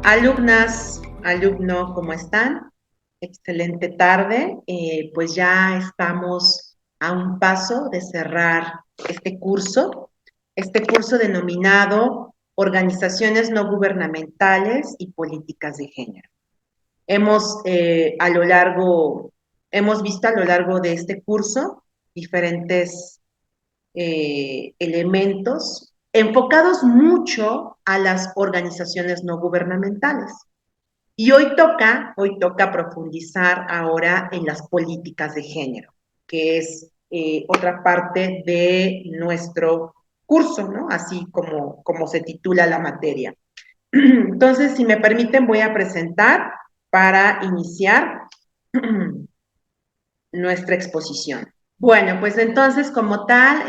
Alumnas, alumno, ¿cómo están? Excelente tarde. Pues ya estamos a un paso de cerrar este curso denominado Organizaciones no gubernamentales y políticas de género. Hemos, hemos visto a lo largo de este curso diferentes elementos enfocados mucho a las organizaciones no gubernamentales. Y hoy toca profundizar ahora en las políticas de género, que es otra parte de nuestro curso, ¿no? Así como se titula la materia. Entonces, si me permiten, voy a presentar para iniciar nuestra exposición. Bueno, pues entonces, como tal,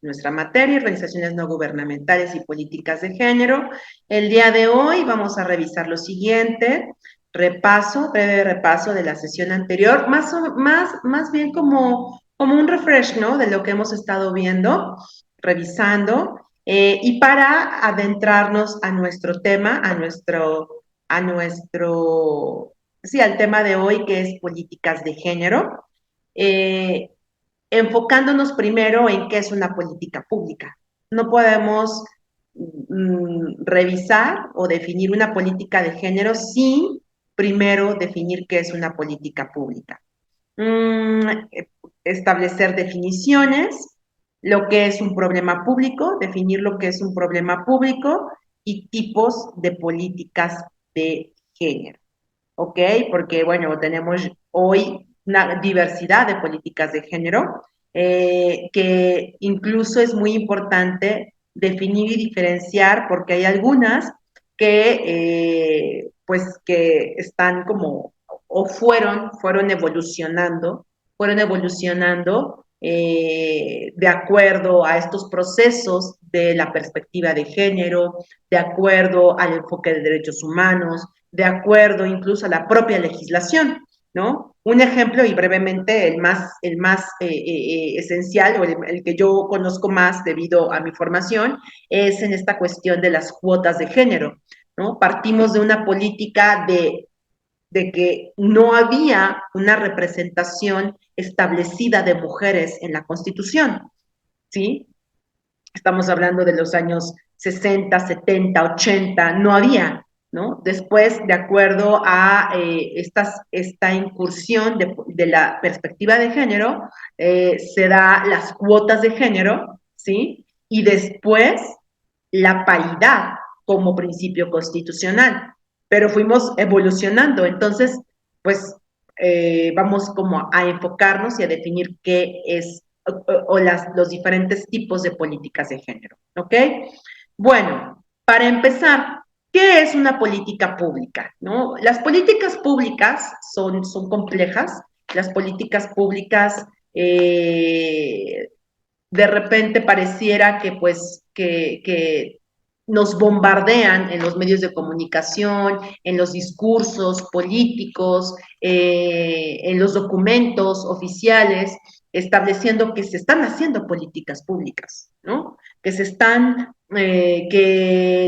nuestra materia, organizaciones no gubernamentales y políticas de género. El día de hoy vamos a revisar lo siguiente: breve repaso de la sesión anterior, más bien como un refresh, ¿no? De lo que hemos estado viendo, revisando, y para adentrarnos a nuestro tema, sí, al tema de hoy, que es políticas de género, eh, enfocándonos primero en qué es una política pública. No podemos revisar o definir una política de género sin primero definir qué es una política pública. Mm, Establecer definiciones, lo que es un problema público, definir lo que es un problema público y tipos de políticas de género. ¿Ok? Porque, bueno, tenemos hoy una diversidad de políticas de género, que incluso es muy importante definir y diferenciar, porque hay algunas pues, que están como, o fueron evolucionando de acuerdo a estos procesos de la perspectiva de género, de acuerdo al enfoque de derechos humanos, de acuerdo incluso a la propia legislación, ¿no? Un ejemplo, y brevemente, el más esencial, o el que yo conozco más debido a mi formación, es en esta cuestión de las cuotas de género, ¿no? Partimos de una política de que no había una representación establecida de mujeres en la Constitución, ¿sí? Estamos hablando de los años 60, 70, 80, no había, ¿no? Después, de acuerdo a esta incursión de la perspectiva de género, se da las cuotas de género, ¿sí? Y después la paridad como principio constitucional, pero fuimos evolucionando, entonces, pues vamos como a enfocarnos y a definir qué es los diferentes tipos de políticas de género, ¿ok? Bueno, para empezar, ¿qué es una política pública? ¿No? Las políticas públicas son complejas, las políticas públicas de repente pareciera que pues que nos bombardean en los medios de comunicación, en los discursos políticos, en los documentos oficiales, estableciendo que se están haciendo políticas públicas, ¿no? Que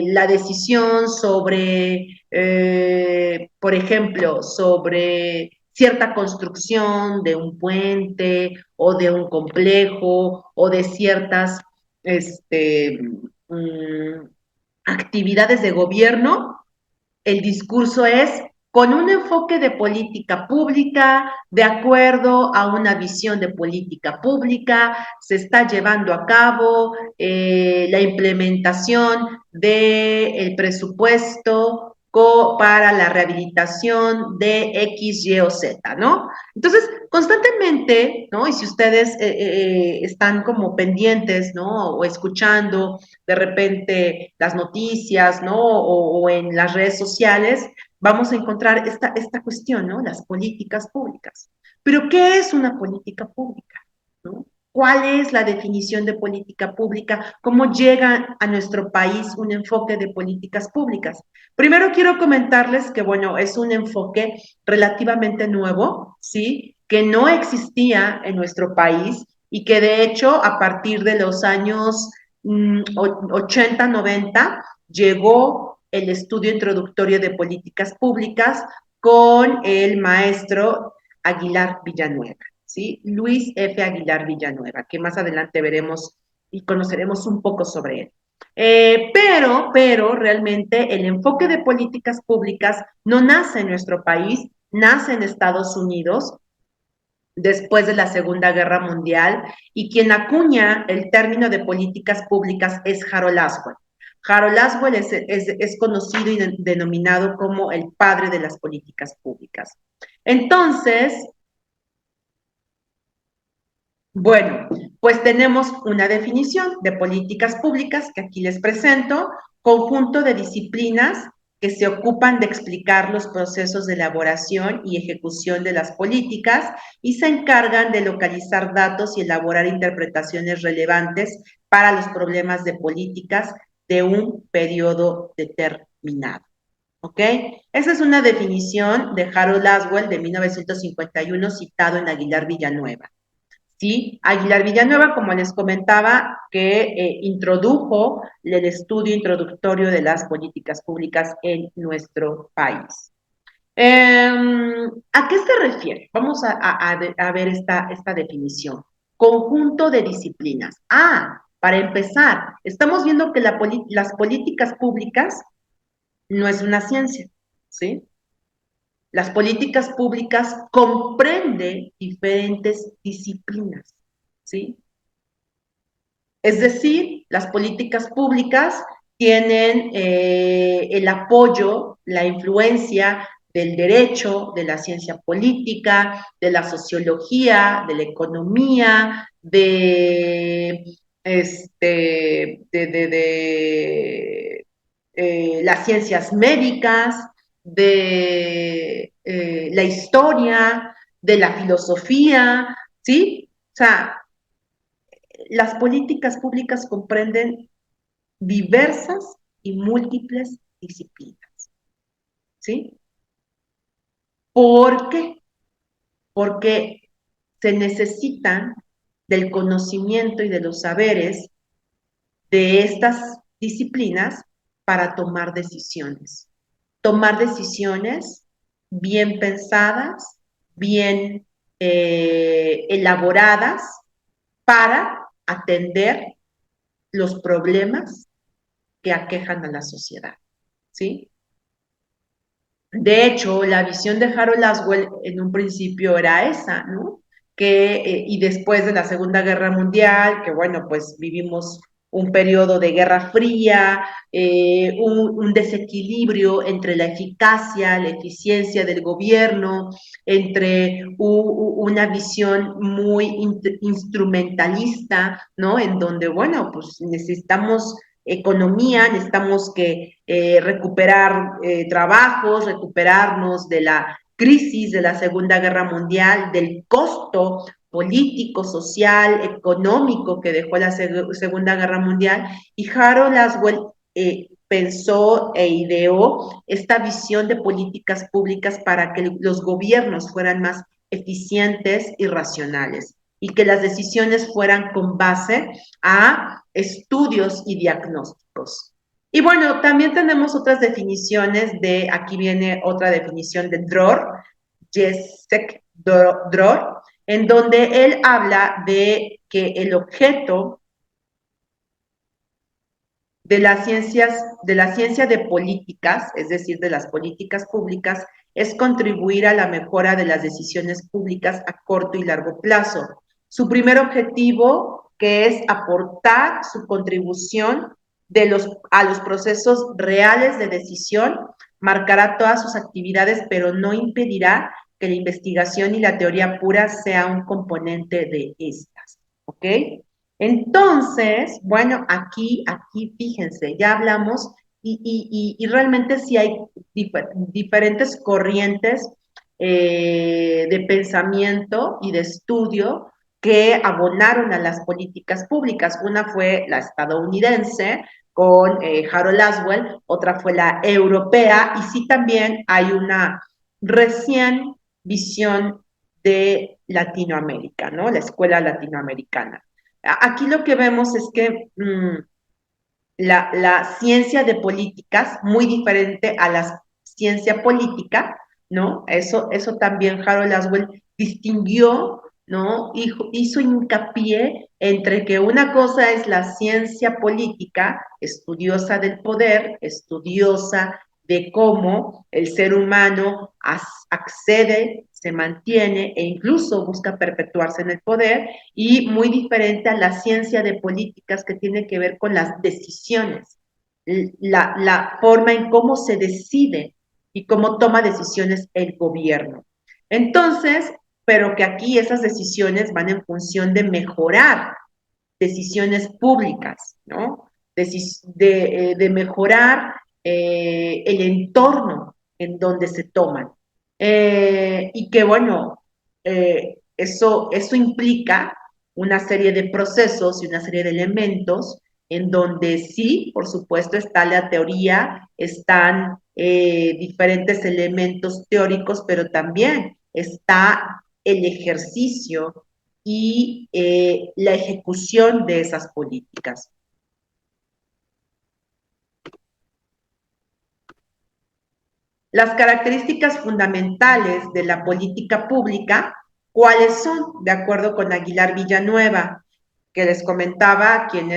la decisión sobre, por ejemplo, sobre cierta construcción de un puente o de un complejo o de ciertas este, um, actividades de gobierno, el discurso es con un enfoque de política pública, de acuerdo a una visión de política pública, se está llevando a cabo la implementación del presupuesto para la rehabilitación de X, Y o Z, ¿no? Entonces, constantemente, ¿no? Y si ustedes están como pendientes, ¿no? O escuchando de repente las noticias, ¿no? O en las redes sociales, vamos a encontrar esta cuestión, ¿no? Las políticas públicas. Pero, ¿qué es una política pública? ¿No? ¿Cuál es la definición de política pública? ¿Cómo llega a nuestro país un enfoque de políticas públicas? Primero quiero comentarles que, bueno, es un enfoque relativamente nuevo, ¿sí? Que no existía en nuestro país y que de hecho a partir de los años 80, 90 llegó el estudio introductorio de políticas públicas con el maestro Aguilar Villanueva, ¿sí? Luis F. Aguilar Villanueva, que más adelante veremos y conoceremos un poco sobre él. Pero realmente el enfoque de políticas públicas no nace en nuestro país, nace en Estados Unidos después de la Segunda Guerra Mundial, y quien acuña el término de políticas públicas es Harold Laswell. Harold Laswell es conocido y denominado como el padre de las políticas públicas. Entonces, bueno, pues tenemos una definición de políticas públicas que aquí les presento: conjunto de disciplinas que se ocupan de explicar los procesos de elaboración y ejecución de las políticas y se encargan de localizar datos y elaborar interpretaciones relevantes para los problemas de políticas de un periodo determinado. ¿Ok? Esa es una definición de Harold Laswell de 1951, citado en Aguilar Villanueva. ¿Sí? Aguilar Villanueva, como les comentaba, que introdujo el estudio introductorio de las políticas públicas en nuestro país. ¿A qué se refiere? Vamos a ver esta definición. Conjunto de disciplinas. Para empezar, estamos viendo que las políticas públicas no es una ciencia, ¿sí? Las políticas públicas comprenden diferentes disciplinas, ¿sí? Es decir, las políticas públicas tienen el apoyo, la influencia del derecho, de la ciencia política, de la sociología, de la economía, de las ciencias médicas, de la historia, de la filosofía, ¿sí? O sea, las políticas públicas comprenden diversas y múltiples disciplinas, ¿sí? ¿Por qué? Porque se necesitan del conocimiento y de los saberes de estas disciplinas para tomar decisiones. Tomar decisiones bien pensadas, bien elaboradas para atender los problemas que aquejan a la sociedad, ¿sí? De hecho, la visión de Harold Laswell en un principio era esa, ¿no? Y después de la Segunda Guerra Mundial, que bueno, pues vivimos un periodo de Guerra Fría, un desequilibrio entre la eficacia, la eficiencia del gobierno, entre una visión muy instrumentalista, ¿no? En donde, bueno, pues necesitamos economía, necesitamos que recuperar trabajos, recuperarnos de la crisis de la Segunda Guerra Mundial, del costo político, social, económico que dejó la Segunda Guerra Mundial, y Harold Laswell pensó e ideó esta visión de políticas públicas para que los gobiernos fueran más eficientes y racionales y que las decisiones fueran con base a estudios y diagnósticos. Y bueno, también tenemos otras definiciones aquí viene otra definición de Dror, Jacek Dror, en donde él habla de que el objeto de la ciencia de políticas, es decir, de las políticas públicas, es contribuir a la mejora de las decisiones públicas a corto y largo plazo. Su primer objetivo, que es aportar su contribución a los procesos reales de decisión, marcará todas sus actividades, pero no impedirá que la investigación y la teoría pura sea un componente de estas. ¿Ok? Entonces, bueno, aquí fíjense, ya hablamos y realmente sí hay diferentes corrientes de pensamiento y de estudio que abonaron a las políticas públicas. Una fue la estadounidense con Harold Laswell, otra fue la europea, y sí también hay una recién visión de Latinoamérica, ¿no? La escuela latinoamericana. Aquí lo que vemos es que la ciencia de políticas, muy diferente a la ciencia política, ¿no? Eso también Harold Laswell distinguió, ¿no? Hizo hincapié entre que una cosa es la ciencia política, estudiosa del poder, estudiosa de cómo el ser humano accede, se mantiene e incluso busca perpetuarse en el poder, y muy diferente a la ciencia de políticas que tiene que ver con las decisiones, la forma en cómo se decide y cómo toma decisiones el gobierno. Entonces, pero que aquí esas decisiones van en función de mejorar decisiones públicas, ¿no? De mejorar el entorno en donde se toman. Y que bueno, eso implica una serie de procesos y una serie de elementos en donde sí, por supuesto, está la teoría, están diferentes elementos teóricos, pero también está el ejercicio y la ejecución de esas políticas. Las características fundamentales de la política pública, ¿cuáles son? De acuerdo con Aguilar Villanueva, que les comentaba, quien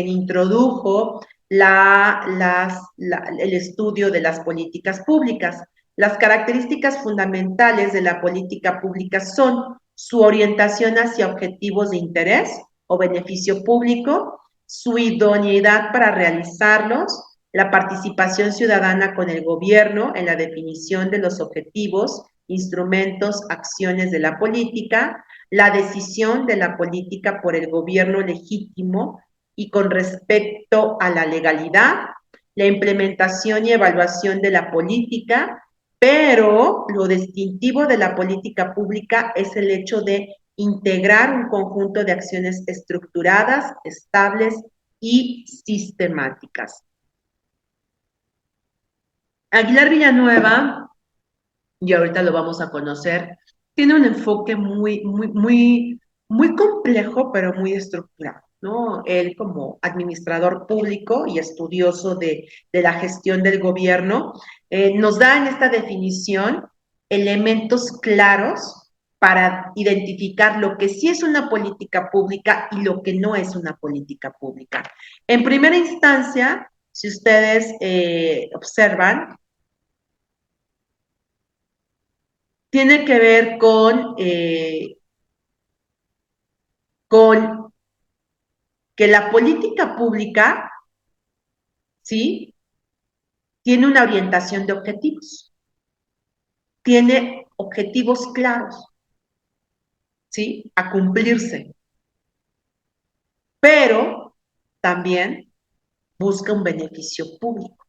introdujo el estudio de las políticas públicas. Las características fundamentales de la política pública son su orientación hacia objetivos de interés o beneficio público, su idoneidad para realizarlos, la participación ciudadana con el gobierno en la definición de los objetivos, instrumentos, acciones de la política, la decisión de la política por el gobierno legítimo y con respecto a la legalidad, la implementación y evaluación de la política, pero lo distintivo de la política pública es el hecho de integrar un conjunto de acciones estructuradas, estables y sistemáticas. Aguilar Villanueva, y ahorita lo vamos a conocer, tiene un enfoque muy complejo, pero muy estructurado, ¿no? Él como administrador público y estudioso de la gestión del gobierno, nos da en esta definición elementos claros para identificar lo que sí es una política pública y lo que no es una política pública. En primera instancia, si ustedes observan, tiene que ver con que la política pública, ¿sí? Tiene una orientación de objetivos, tiene objetivos claros, ¿sí? A cumplirse, pero también busca un beneficio público.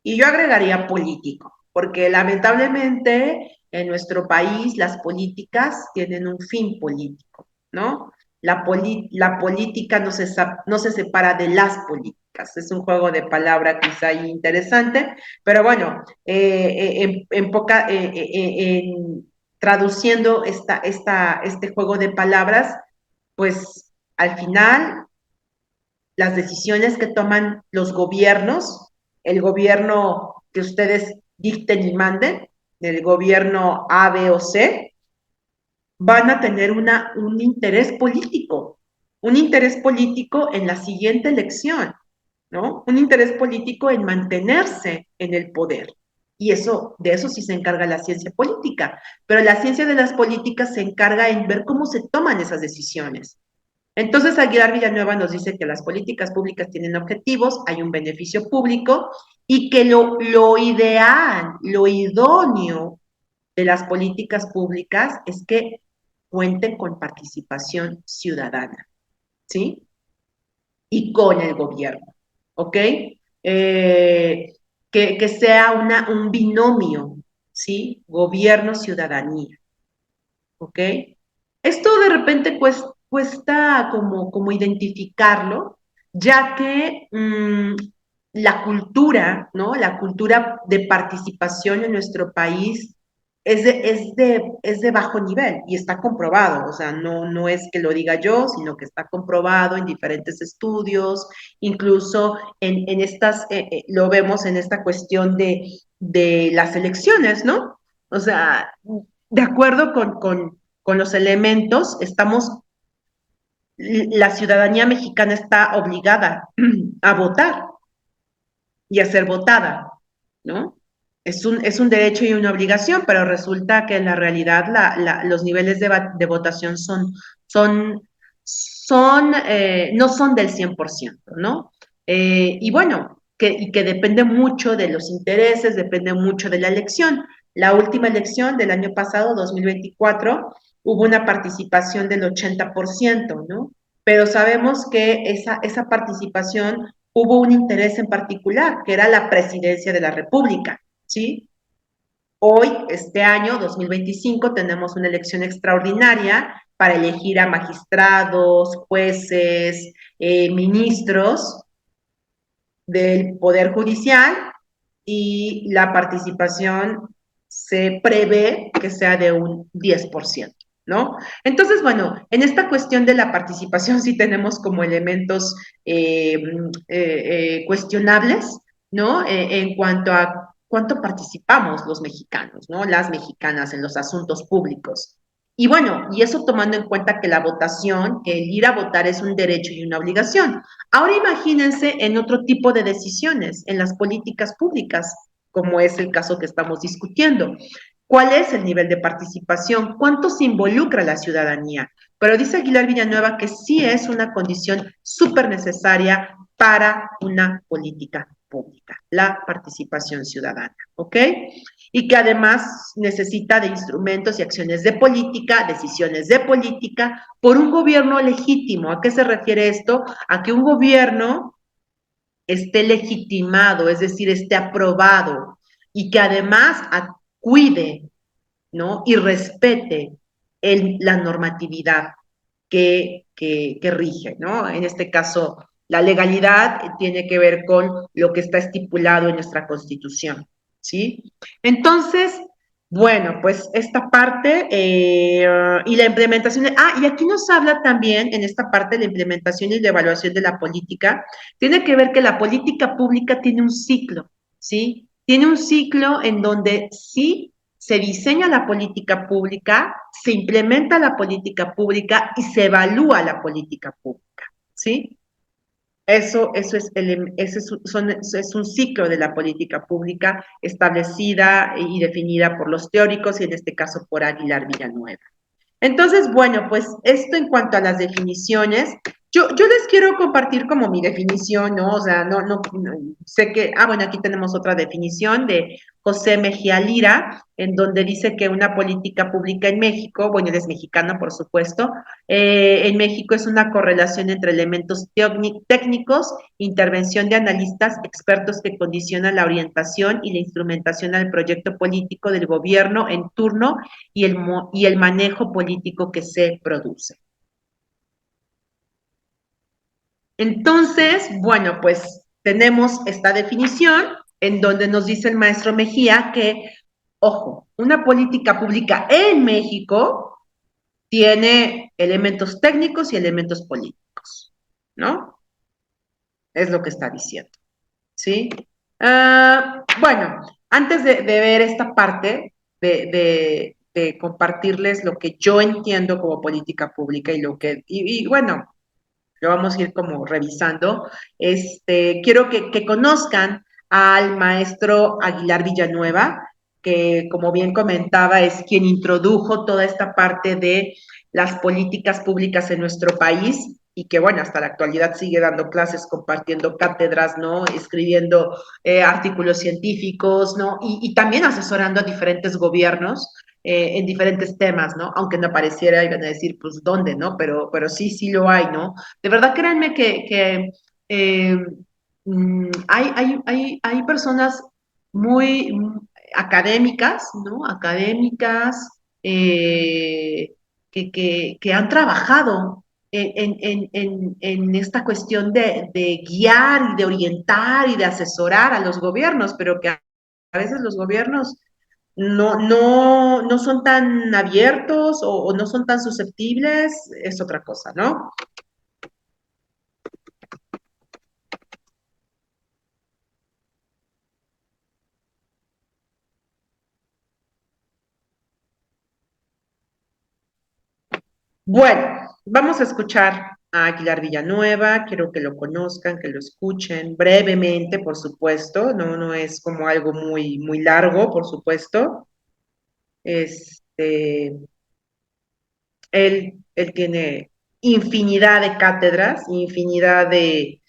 Y yo agregaría político, porque lamentablemente en nuestro país las políticas tienen un fin político, ¿no? La política no se separa de las políticas. Es un juego de palabras quizá interesante, pero bueno, traduciendo este juego de palabras, pues al final las decisiones que toman los gobiernos, el gobierno que ustedes dicten y manden, el gobierno A, B o C, van a tener un interés político en la siguiente elección, ¿no? Un interés político en mantenerse en el poder. Y de eso sí se encarga la ciencia política. Pero la ciencia de las políticas se encarga en ver cómo se toman esas decisiones. Entonces, Aguilar Villanueva nos dice que las políticas públicas tienen objetivos, hay un beneficio público y que lo ideal, lo idóneo de las políticas públicas es que cuenten con participación ciudadana, ¿sí? Y con el gobierno, ¿ok? Que sea un binomio, ¿sí? Gobierno-ciudadanía, ¿ok? Esto de repente cuesta como identificarlo, ya que la cultura, ¿no? La cultura de participación en nuestro país es de bajo nivel y está comprobado, o sea, no es que lo diga yo, sino que está comprobado en diferentes estudios, incluso en estas, lo vemos en esta cuestión de las elecciones, ¿no? O sea, de acuerdo con los elementos, la ciudadanía mexicana está obligada a votar y a ser votada, ¿no? Es un derecho y una obligación, pero resulta que en la realidad los niveles de votación no son del 100%, ¿no? Y bueno, y que depende mucho de los intereses, depende mucho de la elección. La última elección del año pasado, 2024, hubo una participación del 80%, ¿no? Pero sabemos que esa participación hubo un interés en particular, que era la presidencia de la República, ¿sí? Hoy, este año, 2025, tenemos una elección extraordinaria para elegir a magistrados, jueces, ministros del Poder Judicial y la participación se prevé que sea de un 10%, ¿no? Entonces, bueno, en esta cuestión de la participación sí tenemos como elementos cuestionables, ¿no? En cuanto a cuánto participamos los mexicanos, ¿no? Las mexicanas en los asuntos públicos. Y bueno, y eso tomando en cuenta que la votación, que el ir a votar es un derecho y una obligación. Ahora imagínense en otro tipo de decisiones, en las políticas públicas, como es el caso que estamos discutiendo. ¿Cuál es el nivel de participación? ¿Cuánto se involucra la ciudadanía? Pero dice Aguilar Villanueva que sí es una condición súper necesaria para una política pública, la participación ciudadana, ¿ok? Y que además necesita de instrumentos y acciones de política, decisiones de política, por un gobierno legítimo. ¿A qué se refiere esto? A que un gobierno esté legitimado, es decir, esté aprobado y que además cuide, ¿no? Y respete la normatividad que rige, ¿no? En este caso, la legalidad tiene que ver con lo que está estipulado en nuestra Constitución, ¿sí? Entonces, bueno, pues esta parte y la implementación, y aquí nos habla también en esta parte de la implementación y la evaluación de la política, tiene que ver que la política pública tiene un ciclo, ¿sí? Tiene un ciclo en donde sí se diseña la política pública, se implementa la política pública y se evalúa la política pública, ¿sí? Es un ciclo de la política pública establecida y definida por los teóricos y en este caso por Aguilar Villanueva. Entonces, bueno, pues esto en cuanto a las definiciones, yo les quiero compartir como mi definición, ¿no? O sea, no sé que, bueno, aquí tenemos otra definición de José Mejía Lira, en donde dice que una política pública en México, bueno, él es mexicano, por supuesto, en México es una correlación entre elementos técnicos, intervención de analistas, expertos que condicionan la orientación y la instrumentación al proyecto político del gobierno en turno y el manejo político que se produce. Entonces, bueno, pues tenemos esta definición en donde nos dice el maestro Mejía que, ojo, una política pública en México tiene elementos técnicos y elementos políticos, ¿no? Es lo que está diciendo, ¿sí? Bueno, antes de ver esta parte, de compartirles lo que yo entiendo como política pública y bueno, lo vamos a ir como revisando. Quiero que conozcan al maestro Aguilar Villanueva, que como bien comentaba, es quien introdujo toda esta parte de las políticas públicas en nuestro país y que, bueno, hasta la actualidad sigue dando clases, compartiendo cátedras, ¿no? Escribiendo artículos científicos, ¿no? Y también asesorando a diferentes gobiernos en diferentes temas, ¿no? Aunque no pareciera, iban a decir, pues, ¿dónde, no? Pero sí, sí lo hay, ¿no? De verdad, créanme que eh, hay personas muy académicas, ¿no? Académicas que han trabajado en esta cuestión de guiar y de orientar y de asesorar a los gobiernos, pero que a veces los gobiernos no son tan abiertos o no son tan susceptibles, es otra cosa, ¿no? Bueno, vamos a escuchar a Aguilar Villanueva, quiero que lo conozcan, que lo escuchen brevemente, por supuesto, no es como algo muy largo, por supuesto. Este, él tiene infinidad de cátedras, infinidad de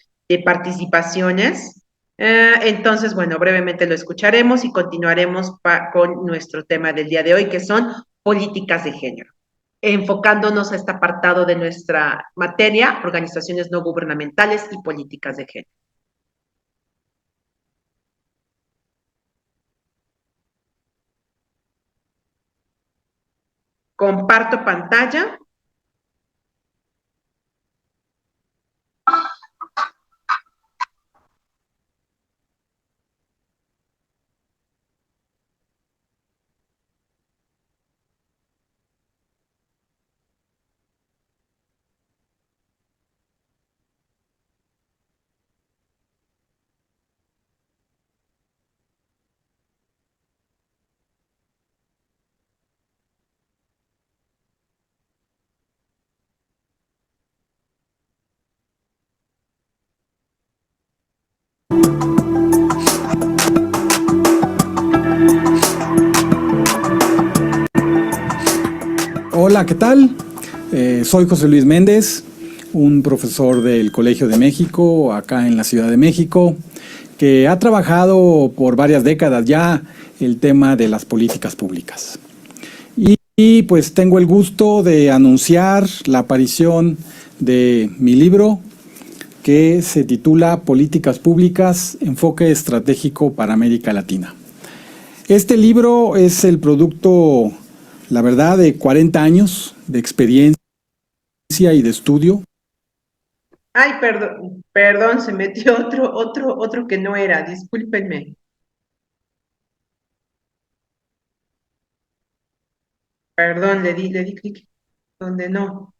participaciones. Entonces, bueno, brevemente lo escucharemos y continuaremos con nuestro tema del día de hoy, que son políticas de género, enfocándonos a este apartado de nuestra materia, organizaciones no gubernamentales y políticas de género. Comparto pantalla. Hola, ¿qué tal? Soy José Luis Méndez, un profesor del Colegio de México, acá en la Ciudad de México, que ha trabajado por varias décadas ya el tema de las políticas públicas. Y pues tengo el gusto de anunciar la aparición de mi libro, que se titula Políticas Públicas, Enfoque Estratégico para América Latina. Este libro es el producto, la verdad, de 40 años de experiencia y de estudio. Ay, perdón, se metió otro que no era, discúlpenme. Perdón, le di clic donde no.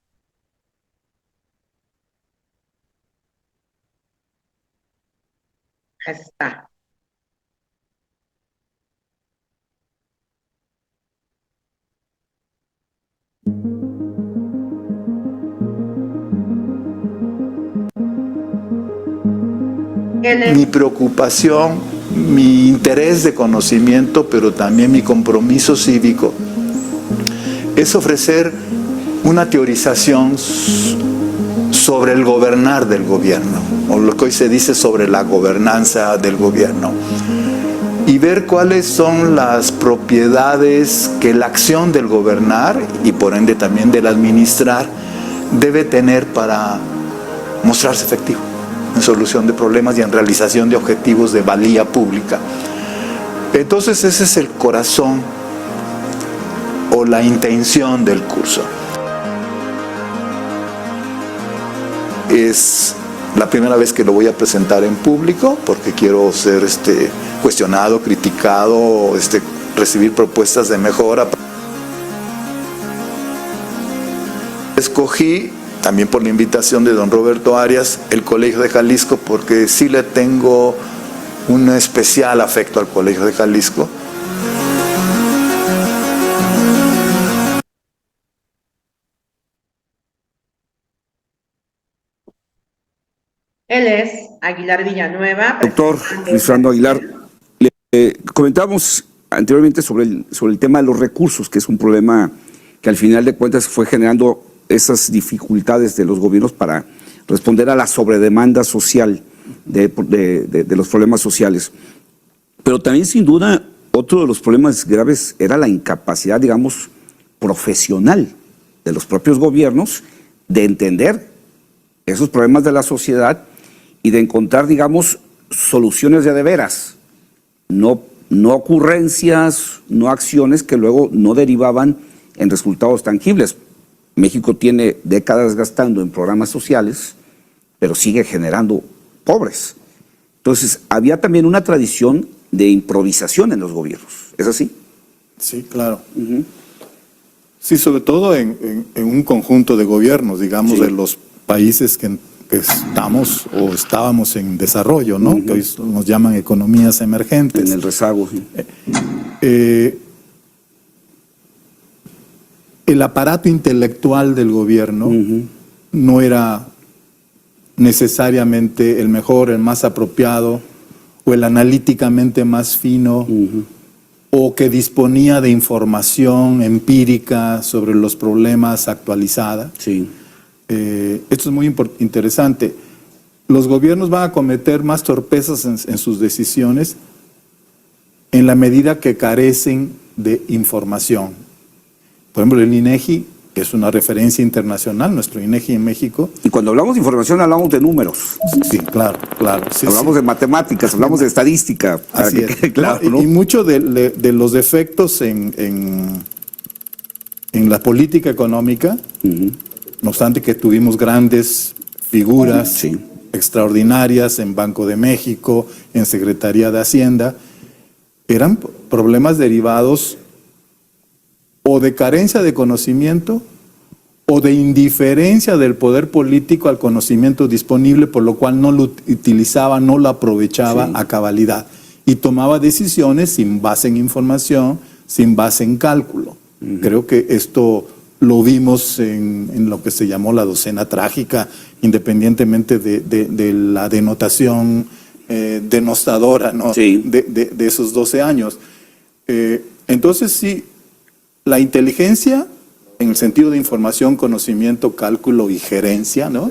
Ya está. Él es, Mi preocupación, mi interés de conocimiento, pero también mi compromiso cívico, es ofrecer una teorización sobre el gobernar del gobierno, o lo que hoy se dice sobre la gobernanza del gobierno, y ver cuáles son las propiedades que la acción del gobernar, y por ende también del administrar, debe tener para mostrarse efectivo en solución de problemas y en realización de objetivos de valía pública. Entonces ese es el corazón o la intención del curso. Es la primera vez que lo voy a presentar en público porque quiero ser cuestionado, criticado, recibir propuestas de mejora. Escogí, también por la invitación de don Roberto Arias, el Colegio de Jalisco, porque sí le tengo un especial afecto al Colegio de Jalisco. él es Aguilar Villanueva. Doctor Luis Fernando Aguilar, comentábamos anteriormente sobre el tema de los recursos, que es un problema que al final de cuentas fue generando esas dificultades de los gobiernos para responder a la sobredemanda social de los problemas sociales. Pero también, sin duda, otro de los problemas graves era la incapacidad, digamos, profesional de los propios gobiernos de entender esos problemas de la sociedad y de encontrar, digamos, soluciones de veras, no ocurrencias, no acciones que luego no derivaban en resultados tangibles. México tiene décadas gastando en programas sociales, pero sigue generando pobres. Entonces, había también una tradición de improvisación en los gobiernos. ¿Es así? Sí, claro. Ujú. Sí, sobre todo en un conjunto de gobiernos, digamos, Sí. de los países que estamos o estábamos en desarrollo, ¿no? Que hoy nos llaman economías En emergentes. el rezago. Sí. Eh, el aparato intelectual del gobierno no era necesariamente el mejor, el más apropiado o el analíticamente más fino o que disponía de información empírica sobre los problemas actualizada. Sí. Esto es muy interesante. Los gobiernos van a cometer más torpezas en sus decisiones en la medida que carecen de información. Por ejemplo, el INEGI, que es una referencia internacional, nuestro INEGI en México. Y cuando hablamos de información hablamos de números. Sí, claro, claro. Sí, Hablamos sí. de matemáticas, hablamos de estadística. Para Así que es. quede claro, No, ¿no? y muchos de los defectos en la política económica, no obstante que tuvimos grandes figuras Sí. extraordinarias en Banco de México, en Secretaría de Hacienda, eran problemas derivados o de carencia de conocimiento o de indiferencia del poder político al conocimiento disponible, por lo cual no lo utilizaba, no lo aprovechaba Sí. a cabalidad y tomaba decisiones sin base en información, sin base en cálculo. Creo que esto lo vimos en lo que se llamó la docena trágica, independientemente de la denotación denostadora, ¿no? Sí. de esos 12 años. Entonces sí, la inteligencia, en el sentido de información, conocimiento, cálculo y gerencia, ¿no?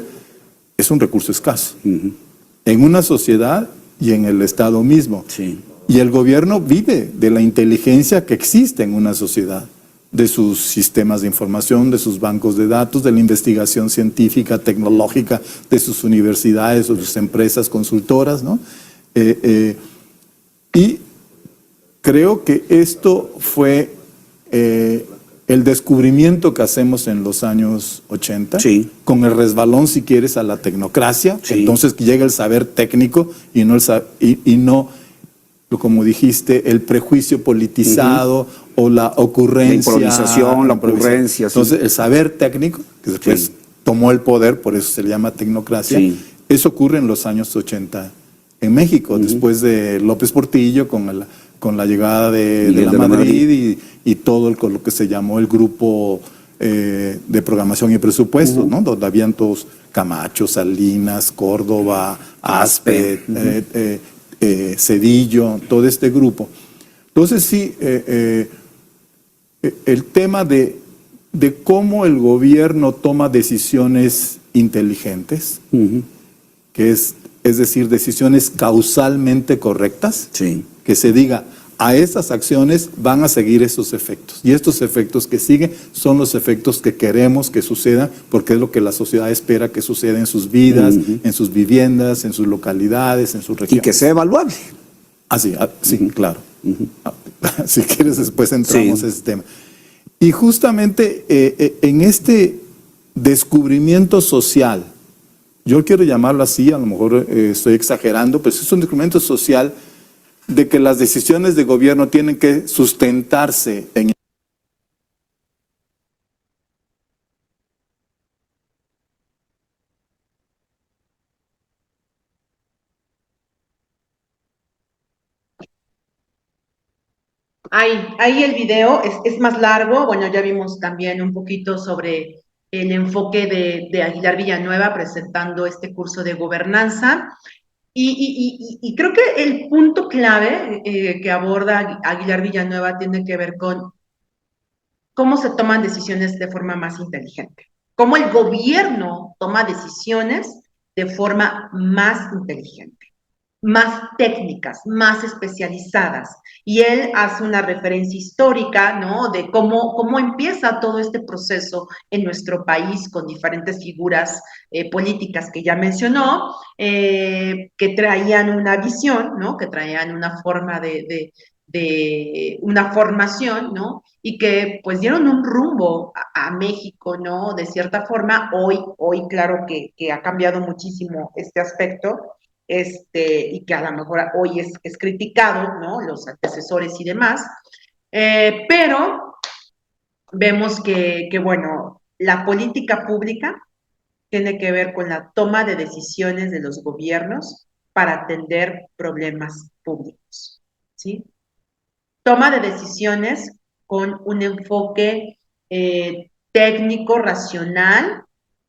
Es un recurso escaso. En una sociedad y en el Estado mismo. Sí. Y el gobierno vive de la inteligencia que existe en una sociedad, de sus sistemas de información, de sus bancos de datos, de la investigación científica, tecnológica, de sus universidades o sus empresas consultoras, ¿no? Y creo que esto fue el descubrimiento que hacemos en los años 80, Sí. con el resbalón, si quieres, a la tecnocracia. Sí. Entonces llega el saber técnico y no, no, como dijiste, el prejuicio politizado o la ocurrencia. La improvisación, la ocurrencia. Sí. Entonces el saber técnico, que después Sí. tomó el poder, por eso se le llama tecnocracia, Sí. eso ocurre en los años 80 en México, después de López Portillo, con la llegada de Miguel la de la Madrid y todo con lo que se llamó el grupo de programación y presupuestos, ¿no? Donde habían todos Camacho, Salinas, Córdoba, Aspe, Cedillo, todo este grupo. Entonces sí, el tema de cómo el gobierno toma decisiones inteligentes, que es decir, decisiones causalmente correctas, Sí. que se diga, a estas acciones van a seguir esos efectos. Y estos efectos que siguen son los efectos que queremos que sucedan, porque es lo que la sociedad espera que suceda en sus vidas, en sus viviendas, en sus localidades, en sus Y regiones. que sea evaluable. Sí, claro. Si quieres, después entramos Sí. a ese tema. Y justamente en este descubrimiento social, yo quiero llamarlo así, a lo mejor estoy exagerando, pero es un descubrimiento social de que las decisiones de gobierno tienen que sustentarse en Ahí el video es más largo. Bueno, ya vimos también un poquito sobre el enfoque de Aguilar Villanueva presentando este curso de gobernanza. Y creo que el punto clave que aborda Aguilar Villanueva tiene que ver con cómo se toman decisiones de forma más inteligente, cómo el gobierno toma decisiones de forma más inteligente, más técnicas, más especializadas. Y él hace una referencia histórica, ¿no? De cómo empieza todo este proceso en nuestro país con diferentes figuras políticas que ya mencionó, que traían una visión, ¿no? Que traían una forma de una formación, ¿no? Y que pues dieron un rumbo a México, ¿no? De cierta forma, hoy claro que ha cambiado muchísimo este aspecto, y que a lo mejor hoy es criticado, ¿no? Los antecesores y demás, Pero vemos bueno, la política pública tiene que ver con la toma de decisiones de los gobiernos para atender problemas públicos, ¿sí? Toma de decisiones con un enfoque técnico, racional,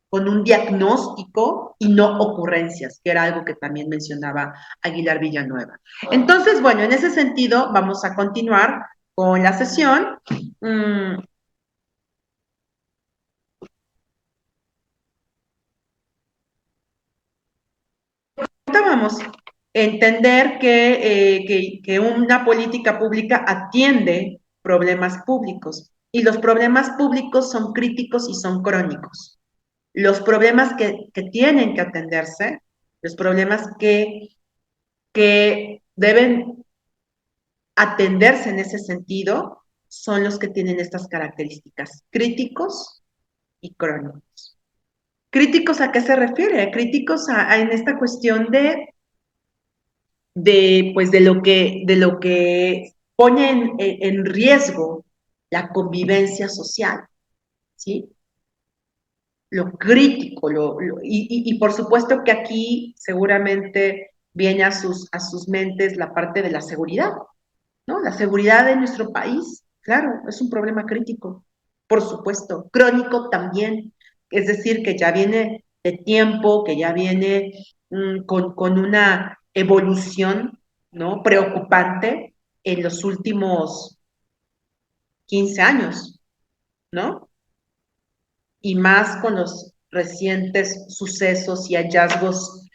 con un diagnóstico y no ocurrencias, que era algo que también mencionaba Aguilar Villanueva. Entonces, bueno, en ese sentido, vamos a continuar con la sesión. Vamos entender que una política pública atiende problemas públicos y los problemas públicos son críticos y son crónicos. Los problemas que tienen que atenderse, los problemas que deben atenderse en ese sentido, son los que tienen estas características, críticos y crónicos. ¿Críticos a qué se refiere? Críticos en esta cuestión pues de lo que pone en riesgo la convivencia social, ¿sí? Lo crítico, y por supuesto que aquí seguramente viene a sus mentes la parte de la seguridad, ¿no? La seguridad de nuestro país, claro, es un problema crítico, por supuesto, crónico también, es decir, que ya viene de tiempo, que ya viene con una evolución, ¿no? Preocupante en los últimos 15 años, ¿no? Y más con los recientes sucesos y hallazgos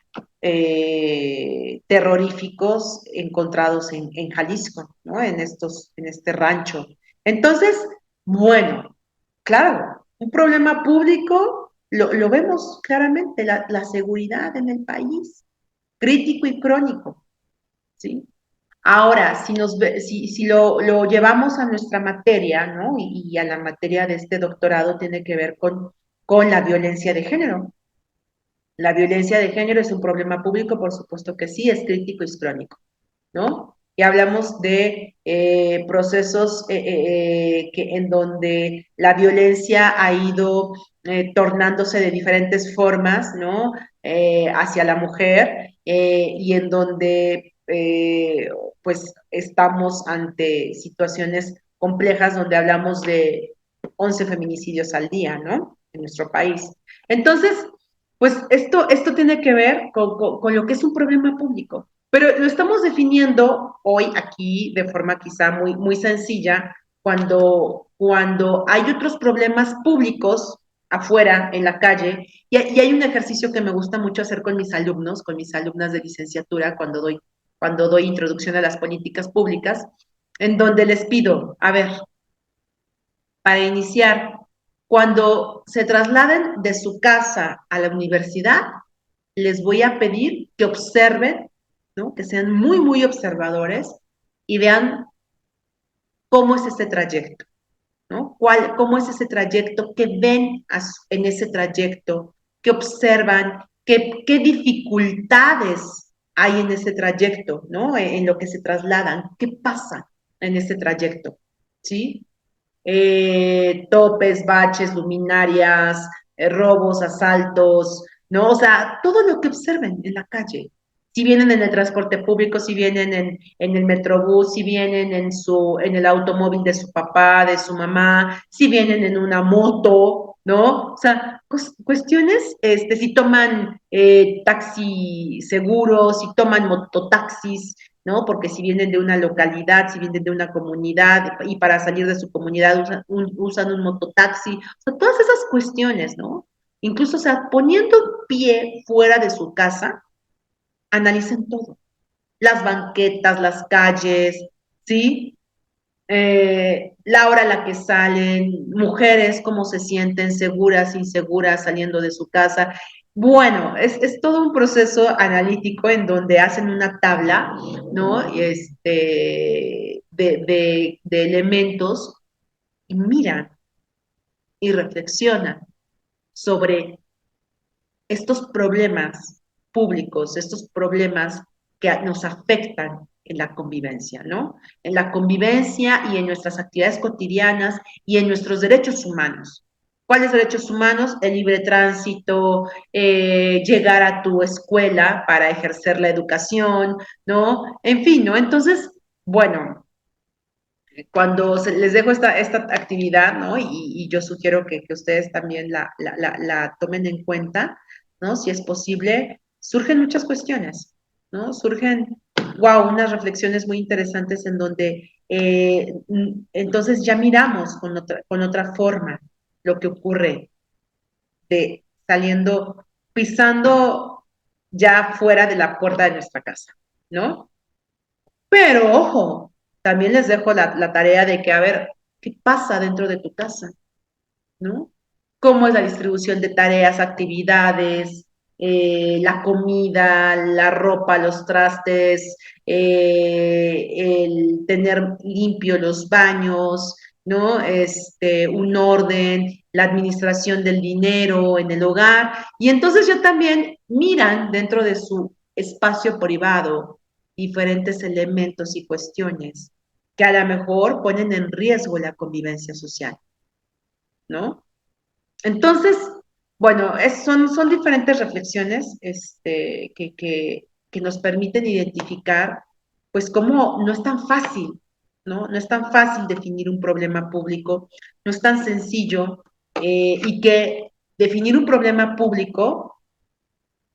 terroríficos encontrados en Jalisco, ¿no? En este rancho. Entonces, bueno, claro, un problema público lo vemos claramente, la seguridad en el país, crítico y crónico, ¿sí? Ahora, si lo llevamos a nuestra materia, ¿no? Y a la materia de este doctorado tiene que ver con la violencia de género. La violencia de género es un problema público, por supuesto que sí, es crítico y es crónico, ¿no? Y hablamos de procesos en donde la violencia ha ido tornándose de diferentes formas, ¿no? Hacia la mujer y en donde pues estamos ante situaciones complejas donde hablamos de 11 feminicidios al día, ¿no? En nuestro país. Entonces, pues esto tiene que ver con lo que es un problema público, pero lo estamos definiendo hoy aquí de forma quizá muy sencilla, cuando hay otros problemas públicos afuera, en la calle, y hay un ejercicio que me gusta mucho hacer con mis alumnos, con mis alumnas de licenciatura, cuando doy introducción a las políticas públicas, en donde les pido, a ver, para iniciar, cuando se trasladen de su casa a la universidad, les voy a pedir que observen, ¿no? Que sean muy observadores y vean cómo es ese trayecto, ¿no? ¿Cómo es ese trayecto? ¿Qué ven en ese trayecto? ¿Qué observan? ¿Qué dificultades hay en ese trayecto, ¿no? En lo que se trasladan. ¿Qué pasa en ese trayecto? ¿Sí? Topes, baches, luminarias, robos, asaltos, ¿no? O sea, todo lo que observen en la calle. Si vienen en el transporte público, si vienen en el metrobús, si vienen en el automóvil de su papá, de su mamá, si vienen en una moto, ¿no? O sea, cuestiones, si toman taxi seguro, si toman mototaxis, ¿no? Porque si vienen de una localidad, si vienen de una comunidad y para salir de su comunidad usan un mototaxi, o sea, todas esas cuestiones, ¿no? Incluso, o sea, poniendo pie fuera de su casa, analicen todo. Las banquetas, las calles, ¿sí? La hora a la que salen, mujeres, cómo se sienten seguras, inseguras saliendo de su casa. Bueno, es todo un proceso analítico en donde hacen una tabla, ¿no? De elementos y miran y reflexionan sobre estos problemas públicos, estos problemas que nos afectan en la convivencia, ¿no? En la convivencia y en nuestras actividades cotidianas y en nuestros derechos humanos. ¿Cuáles derechos humanos? El libre tránsito, llegar a tu escuela para ejercer la educación, ¿no? En fin, ¿no? Entonces, bueno, cuando les dejo esta actividad, ¿no? Y yo sugiero que ustedes también la tomen en cuenta, ¿no? Si es posible, surgen muchas cuestiones, ¿no? Surgen, wow, unas reflexiones muy interesantes en donde entonces ya miramos con otra forma lo que ocurre de saliendo, pisando ya fuera de la puerta de nuestra casa, ¿no? Pero ojo, también les dejo la tarea de que, a ver, ¿qué pasa dentro de tu casa? ¿No? ¿Cómo es la distribución de tareas, actividades, la comida, la ropa, los trastes, el tener limpio los baños, ¿no? Un orden, la administración del dinero en el hogar. Y entonces yo también miran dentro de su espacio privado diferentes elementos y cuestiones que a lo mejor ponen en riesgo la convivencia social, ¿no? Entonces, bueno, son diferentes reflexiones que nos permiten identificar, pues, cómo no es tan fácil, ¿no? No es tan fácil definir un problema público, no es tan sencillo, y que definir un problema público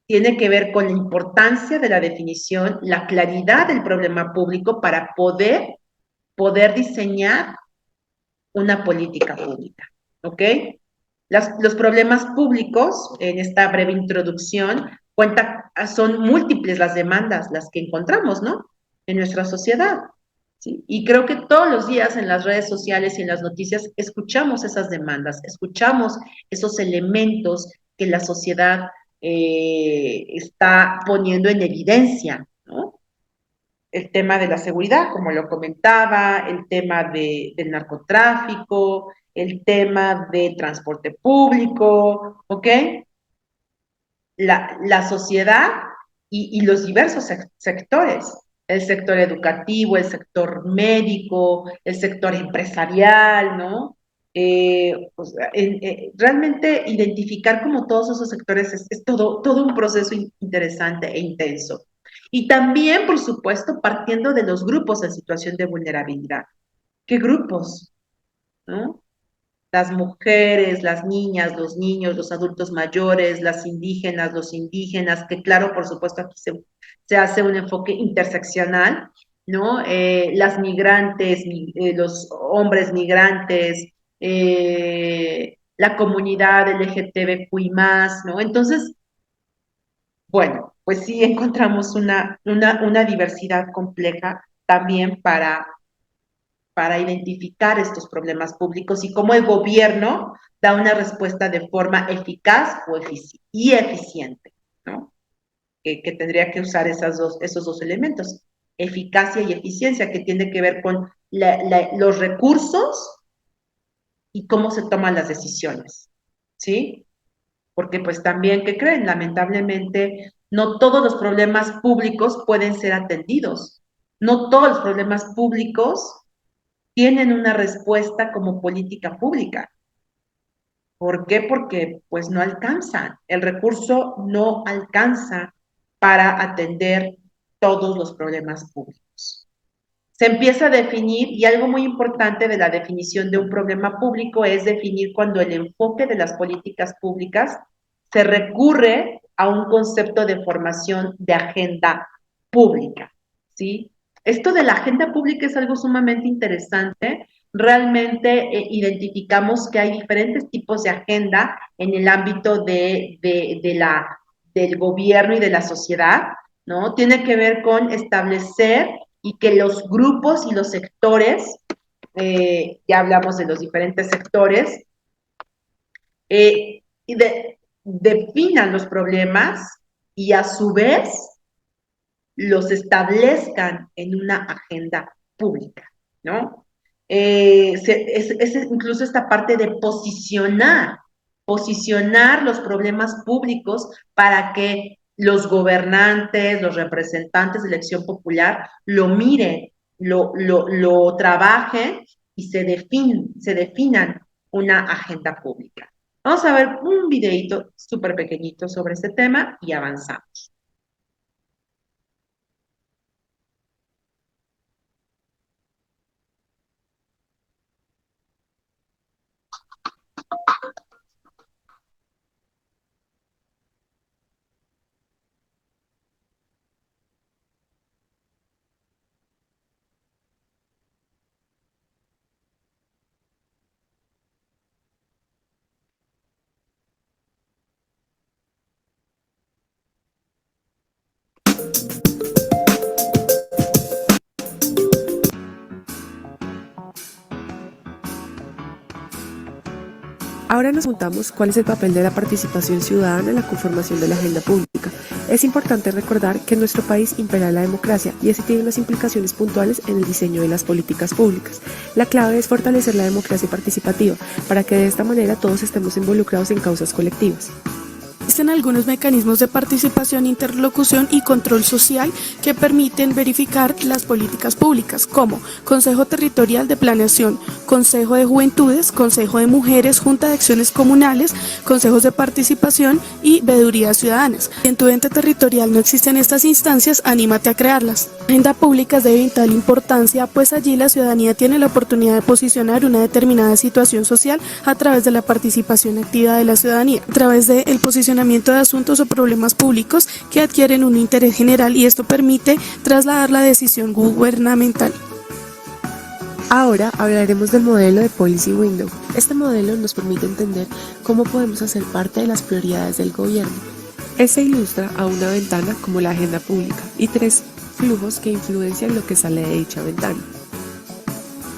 tiene que ver con la importancia de la definición, la claridad del problema público para poder diseñar una política pública, ¿ok? Los problemas públicos, en esta breve introducción, son múltiples las demandas, las que encontramos, ¿no? En nuestra sociedad. ¿Sí? Y creo que todos los días en las redes sociales y en las noticias escuchamos esas demandas, escuchamos esos elementos que la sociedad está poniendo en evidencia, ¿no? El tema de la seguridad, como lo comentaba, el tema del narcotráfico, el tema del transporte público, ¿ok? La sociedad y los diversos sectores, el sector educativo, el sector médico, el sector empresarial, ¿no? Pues, realmente identificar como todos esos sectores es todo un proceso interesante e intenso. Y también, por supuesto, partiendo de los grupos en situación de vulnerabilidad. ¿Qué grupos? ¿No? Las mujeres, las niñas, los niños, los adultos mayores, las indígenas, los indígenas, que claro, por supuesto, aquí se hace un enfoque interseccional, ¿no? Las migrantes, los hombres migrantes, la comunidad LGTBQI+, ¿no? Entonces, bueno, pues sí encontramos una diversidad compleja también para identificar estos problemas públicos y cómo el gobierno da una respuesta de forma eficaz y eficiente, ¿no? Que tendría que usar esos dos elementos, eficacia y eficiencia, que tiene que ver con los recursos y cómo se toman las decisiones, ¿sí? Porque pues también, ¿qué creen? Lamentablemente, no todos los problemas públicos pueden ser atendidos. No todos los problemas públicos tienen una respuesta como política pública. ¿Por qué? Porque pues no alcanzan, el recurso no alcanza para atender todos los problemas públicos. Se empieza a definir, y algo muy importante de la definición de un problema público es definir cuando el enfoque de las políticas públicas se recurre a un concepto de formación de agenda pública, ¿sí? Esto de la agenda pública es algo sumamente interesante. Realmente identificamos que hay diferentes tipos de agenda en el ámbito del gobierno y de la sociedad, ¿no? Tiene que ver con establecer y que los grupos y los sectores, ya hablamos de los diferentes sectores, definan los problemas y a su vez los establezcan en una agenda pública, ¿no? Es incluso esta parte de posicionar los problemas públicos para que los gobernantes, los representantes de elección popular lo miren, lo trabajen y se definan una agenda pública. Vamos a ver un videito súper pequeñito sobre este tema y avanzamos. Ahora nos preguntamos cuál es el papel de la participación ciudadana en la conformación de la agenda pública. Es importante recordar que en nuestro país impera la democracia y eso tiene unas implicaciones puntuales en el diseño de las políticas públicas. La clave es fortalecer la democracia participativa para que de esta manera todos estemos involucrados en causas colectivas. Existen algunos mecanismos de participación, interlocución y control social que permiten verificar las políticas públicas, como Consejo Territorial de Planeación, Consejo de Juventudes, Consejo de Mujeres, Junta de Acciones Comunales, Consejos de Participación y Veedurías Ciudadanas. Si en tu ente territorial no existen estas instancias, anímate a crearlas. La agenda pública es de vital importancia, pues allí la ciudadanía tiene la oportunidad de posicionar una determinada situación social a través de la participación activa de la ciudadanía, a través del posicionamiento de asuntos o problemas públicos que adquieren un interés general, y esto permite trasladar la decisión gubernamental. Ahora hablaremos del modelo de Policy Window. Este modelo nos permite entender cómo podemos hacer parte de las prioridades del gobierno. Este ilustra a una ventana como la agenda pública y 3 flujos que influencian lo que sale de dicha ventana.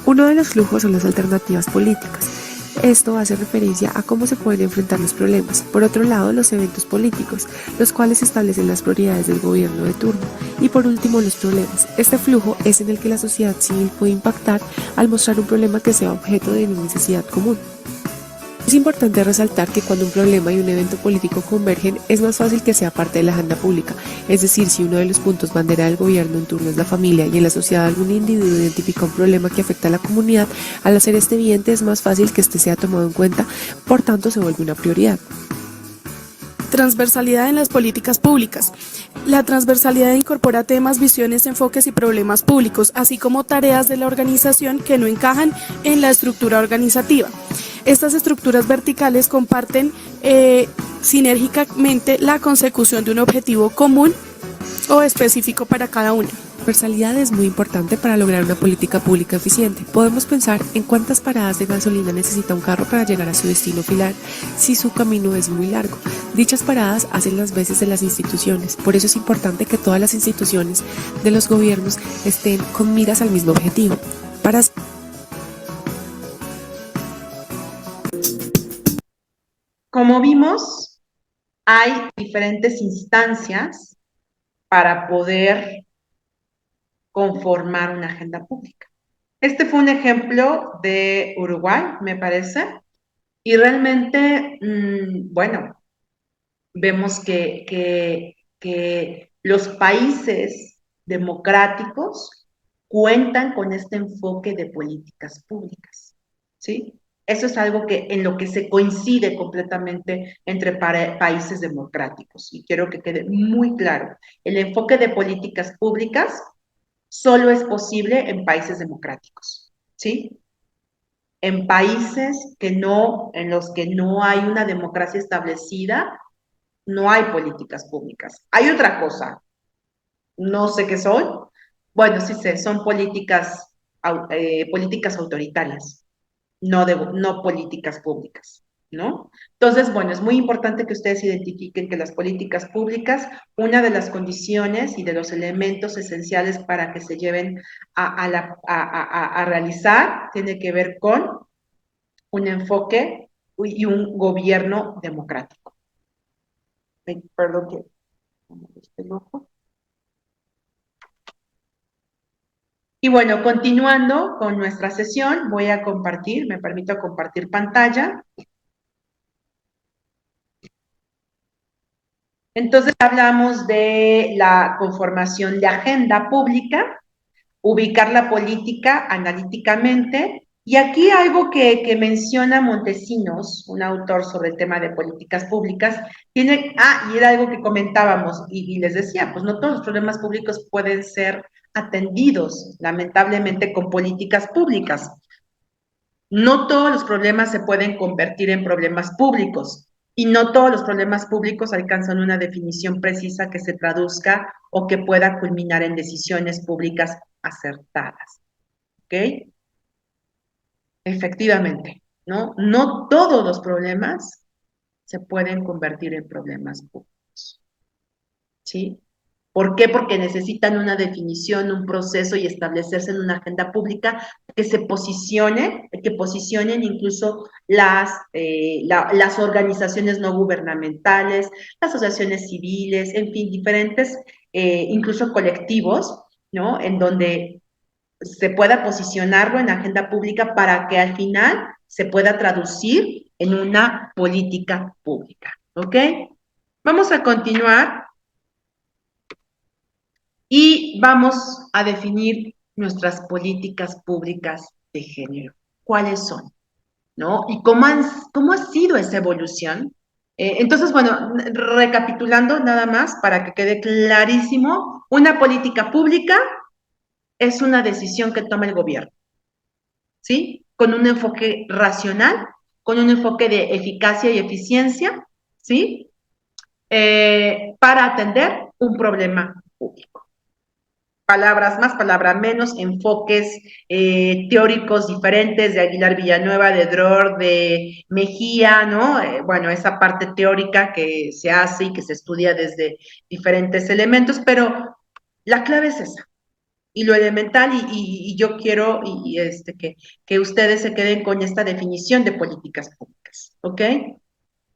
Uno de los flujos son las alternativas políticas. Esto hace referencia a cómo se pueden enfrentar los problemas. Por otro lado, los eventos políticos, los cuales establecen las prioridades del gobierno de turno. Y por último, los problemas. Este flujo es en el que la sociedad civil puede impactar al mostrar un problema que sea objeto de una necesidad común. Es importante resaltar que cuando un problema y un evento político convergen, es más fácil que sea parte de la agenda pública. Es decir, si uno de los puntos bandera del gobierno en turno es la familia y en la sociedad algún individuo identifica un problema que afecta a la comunidad, al hacer este evidente es más fácil que este sea tomado en cuenta, por tanto se vuelve una prioridad. Transversalidad en las políticas públicas. La transversalidad incorpora temas, visiones, enfoques y problemas públicos, así como tareas de la organización que no encajan en la estructura organizativa. Estas estructuras verticales comparten sinérgicamente la consecución de un objetivo común o específico para cada una. La transversalidad es muy importante para lograr una política pública eficiente. Podemos pensar en cuántas paradas de gasolina necesita un carro para llegar a su destino final si su camino es muy largo. Dichas paradas hacen las veces de las instituciones. Por eso es importante que todas las instituciones de los gobiernos estén con miras al mismo objetivo. Como vimos, hay diferentes instancias para poder conformar una agenda pública. Este fue un ejemplo de Uruguay, me parece, y realmente, bueno, vemos que los países democráticos cuentan con este enfoque de políticas públicas, ¿sí? Eso es algo que en lo que se coincide completamente entre países democráticos, y quiero que quede muy claro. El enfoque de políticas públicas solo es posible en países democráticos, ¿sí? En países en los que no hay una democracia establecida, no hay políticas públicas. Hay otra cosa, no sé qué son. Bueno, sí sé, son políticas autoritarias, no políticas públicas, ¿no? Entonces, bueno, es muy importante que ustedes identifiquen que las políticas públicas, una de las condiciones y de los elementos esenciales para que se lleven a realizar, tiene que ver con un enfoque y un gobierno democrático. Perdón que el ojo. Y bueno, continuando con nuestra sesión, voy a compartir, me permito compartir pantalla. Entonces hablamos de la conformación de agenda pública, ubicar la política analíticamente. Y aquí algo que menciona Montesinos, un autor sobre el tema de políticas públicas, y era algo que comentábamos, y les decía, pues no todos los problemas públicos pueden ser atendidos, lamentablemente, con políticas públicas. No todos los problemas se pueden convertir en problemas públicos y no todos los problemas públicos alcanzan una definición precisa que se traduzca o que pueda culminar en decisiones públicas acertadas. ¿Ok? Efectivamente, ¿no? No todos los problemas se pueden convertir en problemas públicos. ¿Sí? ¿Por qué? Porque necesitan una definición, un proceso y establecerse en una agenda pública que posicionen incluso las organizaciones no gubernamentales, las asociaciones civiles, en fin, diferentes, incluso colectivos, ¿no? En donde se pueda posicionarlo en agenda pública para que al final se pueda traducir en una política pública. ¿Ok? Vamos a continuar y vamos a definir nuestras políticas públicas de género. ¿Cuáles son? ¿No? ¿Y cómo ha sido esa evolución? Entonces, bueno, recapitulando nada más para que quede clarísimo, una política pública es una decisión que toma el gobierno, ¿sí? Con un enfoque racional, con un enfoque de eficacia y eficiencia, ¿sí? Para atender un problema público. Palabras más, palabras menos, enfoques teóricos diferentes de Aguilar Villanueva, de Dror, de Mejía, ¿no? Bueno, esa parte teórica que se hace y que se estudia desde diferentes elementos, pero la clave es esa. Y lo elemental, y yo quiero que ustedes se queden con esta definición de políticas públicas, ¿ok?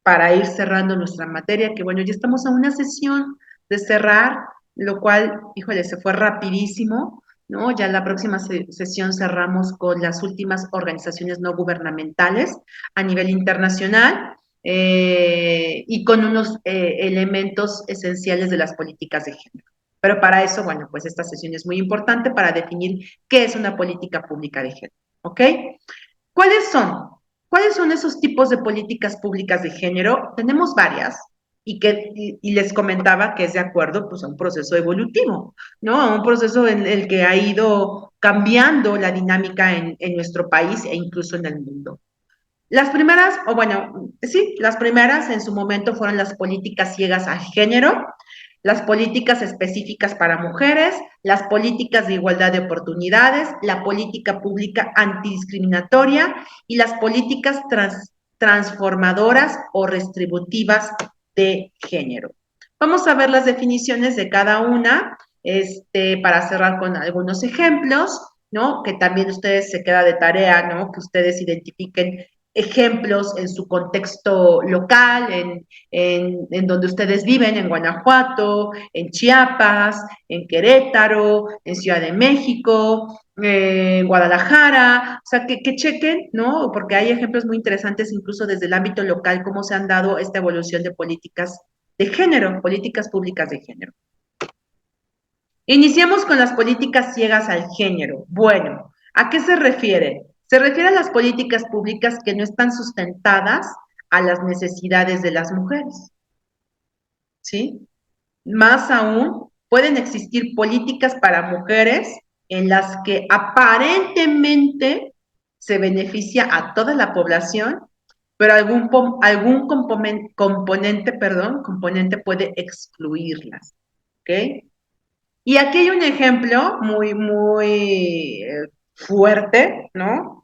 Para ir cerrando nuestra materia, que bueno, ya estamos a una sesión de cerrar, lo cual, híjole, se fue rapidísimo, ¿no? Ya la próxima sesión cerramos con las últimas organizaciones no gubernamentales a nivel internacional y con unos elementos esenciales de las políticas de género. Pero para eso, bueno, pues esta sesión es muy importante para definir qué es una política pública de género, ¿ok? ¿Cuáles son? ¿Cuáles son esos tipos de políticas públicas de género? Tenemos varias y les comentaba que es de acuerdo pues, a un proceso evolutivo, ¿no? A un proceso en el que ha ido cambiando la dinámica en nuestro país e incluso en el mundo. Las primeras, o bueno, sí, las primeras en su momento fueron las políticas ciegas al género, las políticas específicas para mujeres, las políticas de igualdad de oportunidades, la política pública antidiscriminatoria y las políticas transformadoras o restributivas de género. Vamos a ver las definiciones de cada una, para cerrar con algunos ejemplos, ¿no? Que también ustedes se queda de tarea, ¿no? Que ustedes identifiquen ejemplos en su contexto local, en donde ustedes viven, en Guanajuato, en Chiapas, en Querétaro, en Ciudad de México, Guadalajara, o sea, que chequen, ¿no? Porque hay ejemplos muy interesantes incluso desde el ámbito local, cómo se han dado esta evolución de políticas de género, políticas públicas de género. Iniciamos con las políticas ciegas al género. Bueno, ¿a qué se refiere? Se refiere a las políticas públicas que no están sustentadas a las necesidades de las mujeres, ¿sí? Más aún, pueden existir políticas para mujeres en las que aparentemente se beneficia a toda la población, pero algún componente puede excluirlas, ¿ok? Y aquí hay un ejemplo muy fuerte, ¿no?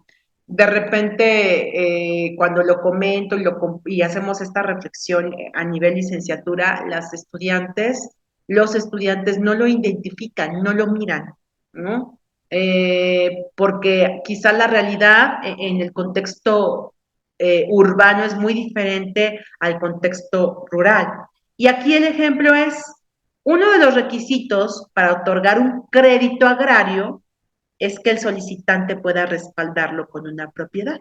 De repente, cuando lo comento y hacemos esta reflexión a nivel licenciatura, los estudiantes no lo identifican, no lo miran, ¿no? Porque quizá la realidad en el contexto urbano es muy diferente al contexto rural. Y aquí el ejemplo es uno de los requisitos para otorgar un crédito agrario es que el solicitante pueda respaldarlo con una propiedad.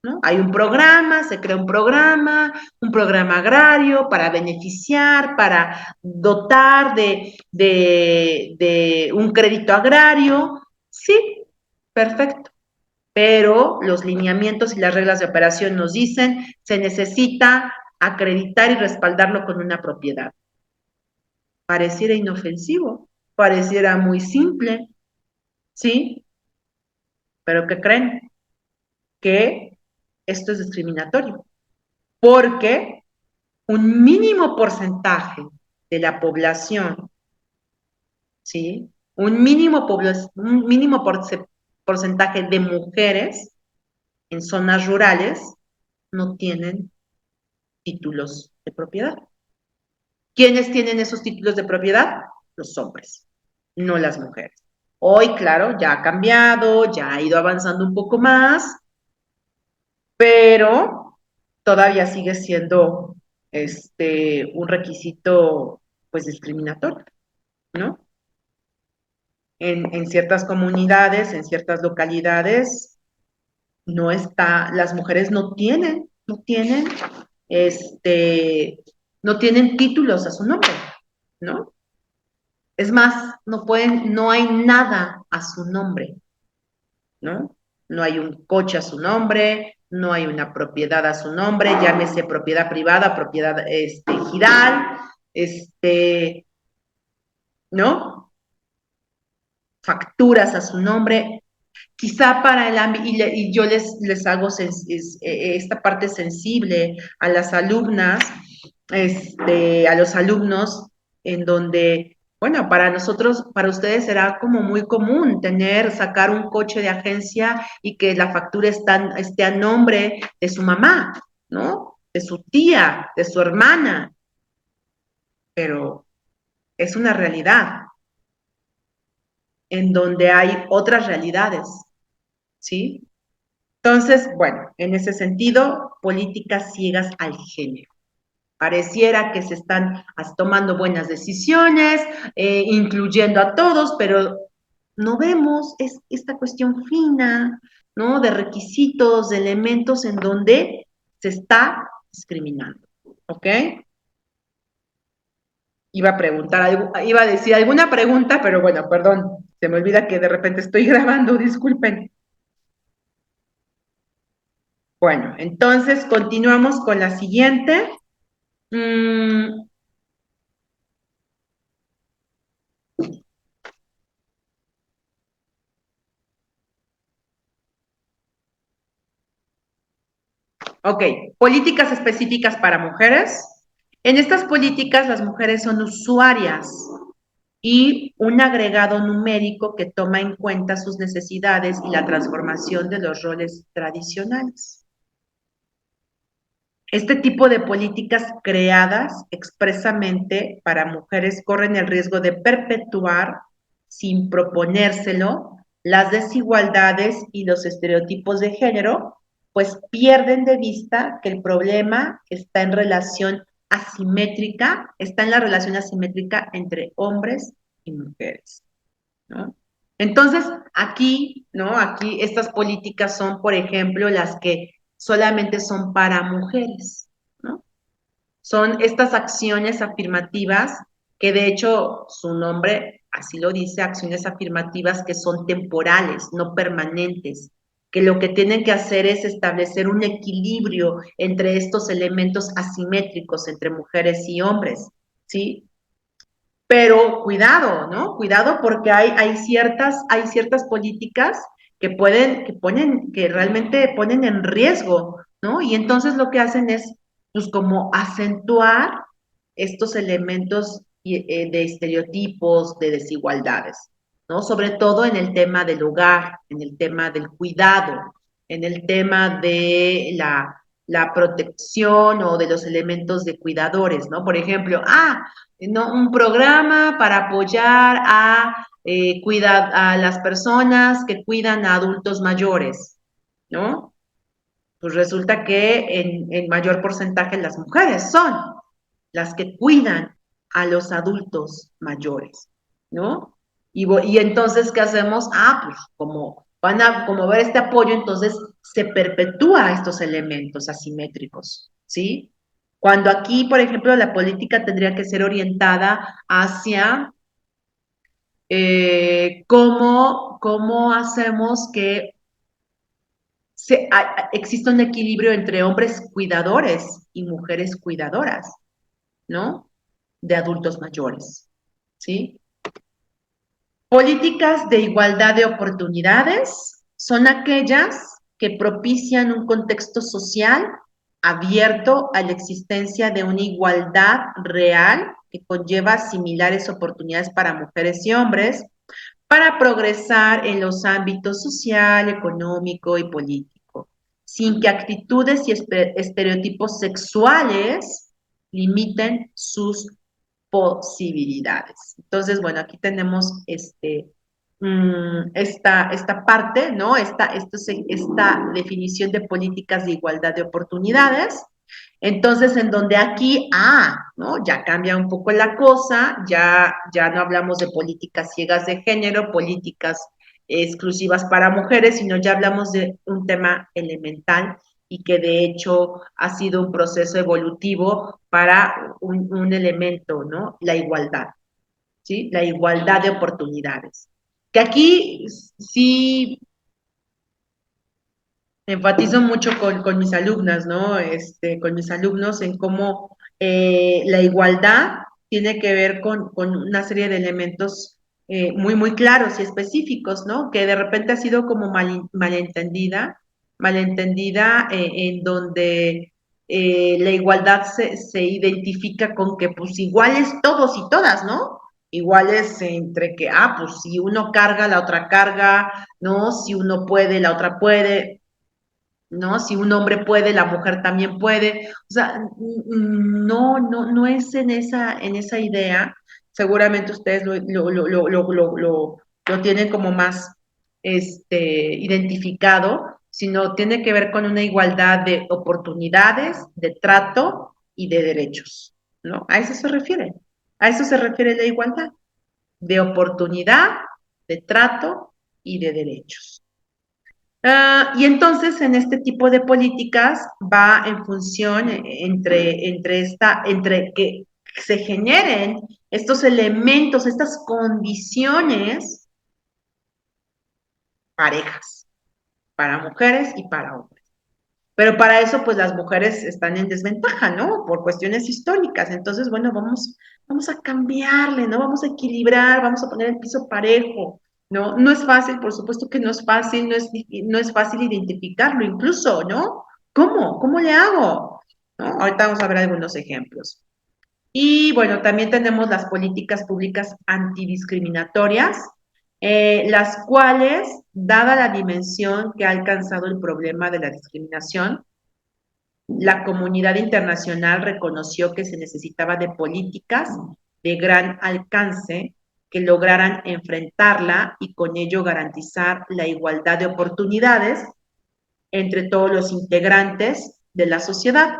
¿no? Hay un programa, se crea un programa agrario para beneficiar, para dotar de un crédito agrario. Sí, perfecto. Pero los lineamientos y las reglas de operación nos dicen, se necesita acreditar y respaldarlo con una propiedad. Pareciera inofensivo, pareciera muy simple, ¿sí? Pero ¿qué creen? Que esto es discriminatorio, porque un mínimo porcentaje de la población, ¿sí? Un mínimo porcentaje de mujeres en zonas rurales no tienen títulos de propiedad. ¿Quiénes tienen esos títulos de propiedad? Los hombres, no las mujeres. Hoy, claro, ya ha cambiado, ya ha ido avanzando un poco más, pero todavía sigue siendo un requisito pues discriminatorio, ¿no? En ciertas comunidades, en ciertas localidades, no está, las mujeres este, no tienen títulos a su nombre, ¿no? Es más, no hay nada a su nombre, ¿no? No hay un coche a su nombre, no hay una propiedad a su nombre, llámese propiedad privada, propiedad giral, ¿no? Facturas a su nombre. Quizá para el ámbito, y yo les hago esta parte sensible a las alumnas, a los alumnos, en donde, bueno, para nosotros, para ustedes será como muy común sacar un coche de agencia y que la factura esté a nombre de su mamá, ¿no? De su tía, de su hermana, pero es una realidad en donde hay otras realidades, ¿sí? Entonces, bueno, en ese sentido, políticas ciegas al género. Pareciera que se están tomando buenas decisiones, incluyendo a todos, pero no vemos esta cuestión fina, ¿no? De requisitos, de elementos en donde se está discriminando, ¿ok? Iba a decir alguna pregunta, pero bueno, perdón, se me olvida que de repente estoy grabando, disculpen. Bueno, entonces continuamos con la siguiente. Ok, políticas específicas para mujeres. En estas políticas las mujeres son usuarias y un agregado numérico que toma en cuenta sus necesidades y la transformación de los roles tradicionales. Este tipo de políticas creadas expresamente para mujeres corren el riesgo de perpetuar, sin proponérselo, las desigualdades y los estereotipos de género, pues pierden de vista que el problema está en la relación asimétrica entre hombres y mujeres, ¿no? Entonces, aquí, ¿no? Aquí estas políticas son, por ejemplo, las que solamente son para mujeres, ¿no? Son estas acciones afirmativas que de hecho su nombre así lo dice, acciones afirmativas que son temporales, no permanentes, que lo que tienen que hacer es establecer un equilibrio entre estos elementos asimétricos entre mujeres y hombres, ¿sí? Pero cuidado, ¿no? Cuidado porque hay ciertas políticas que realmente ponen en riesgo, ¿no? Y entonces lo que hacen es, pues, como acentuar estos elementos de estereotipos, de desigualdades, ¿no? Sobre todo en el tema del hogar, en el tema del cuidado, en el tema de la protección o de los elementos de cuidadores, ¿no? Por ejemplo, ¿no? Un programa para apoyar a las personas que cuidan a adultos mayores, ¿no? Pues resulta que en mayor porcentaje las mujeres son las que cuidan a los adultos mayores, ¿no? Y entonces, ¿qué hacemos? Pues como van a como ver este apoyo, entonces se perpetúa estos elementos asimétricos, ¿sí? Cuando aquí, por ejemplo, la política tendría que ser orientada hacia cómo hacemos que exista un equilibrio entre hombres cuidadores y mujeres cuidadoras, ¿no? De adultos mayores, ¿sí? Políticas de igualdad de oportunidades son aquellas que propician un contexto social abierto a la existencia de una igualdad real que conlleva similares oportunidades para mujeres y hombres para progresar en los ámbitos social, económico y político, sin que actitudes y estereotipos sexuales limiten sus posibilidades. Entonces, bueno, aquí tenemos esta parte, ¿no? Esta definición de políticas de igualdad de oportunidades. Entonces, en donde aquí, ¿no? Ya cambia un poco la cosa, ya no hablamos de políticas ciegas de género, políticas exclusivas para mujeres, sino ya hablamos de un tema elemental y que de hecho ha sido un proceso evolutivo para un elemento, ¿no? La igualdad, ¿sí? La igualdad de oportunidades. Que aquí sí enfatizo mucho con mis alumnas, ¿no? Con mis alumnos en cómo la igualdad tiene que ver con una serie de elementos muy claros y específicos, ¿no? Que de repente ha sido como malentendida en donde la igualdad se identifica con que pues iguales todos y todas, ¿no? Iguales entre que, pues si uno carga, la otra carga, ¿no? Si uno puede, la otra puede, ¿no? Si un hombre puede, la mujer también puede. O sea, no es en esa idea. Seguramente ustedes lo tienen como más identificado, sino tiene que ver con una igualdad de oportunidades, de trato y de derechos, ¿no? A eso se refiere. A eso se refiere la igualdad, de oportunidad, de trato y de derechos. Y entonces en este tipo de políticas va en función entre que se generen estos elementos, estas condiciones parejas para mujeres y para hombres. Pero para eso, pues las mujeres están en desventaja, ¿no? Por cuestiones históricas. Entonces, bueno, vamos a cambiarle, ¿no? Vamos a equilibrar, vamos a poner el piso parejo, ¿no? No es fácil, por supuesto que no es fácil, no es fácil identificarlo incluso, ¿no? ¿Cómo? ¿Cómo le hago? ¿No? Ahorita vamos a ver algunos ejemplos. Y bueno, también tenemos las políticas públicas antidiscriminatorias, las cuales, dada la dimensión que ha alcanzado el problema de la discriminación, la comunidad internacional reconoció que se necesitaba de políticas de gran alcance que lograran enfrentarla y con ello garantizar la igualdad de oportunidades entre todos los integrantes de la sociedad,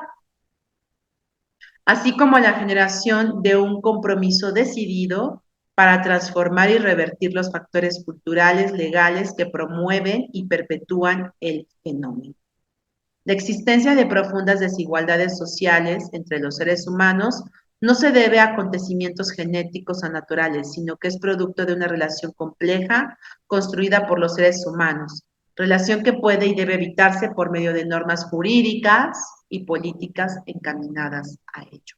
así como la generación de un compromiso decidido para transformar y revertir los factores culturales, legales que promueven y perpetúan el fenómeno. La existencia de profundas desigualdades sociales entre los seres humanos no se debe a acontecimientos genéticos o naturales, sino que es producto de una relación compleja construida por los seres humanos, relación que puede y debe evitarse por medio de normas jurídicas y políticas encaminadas a ello.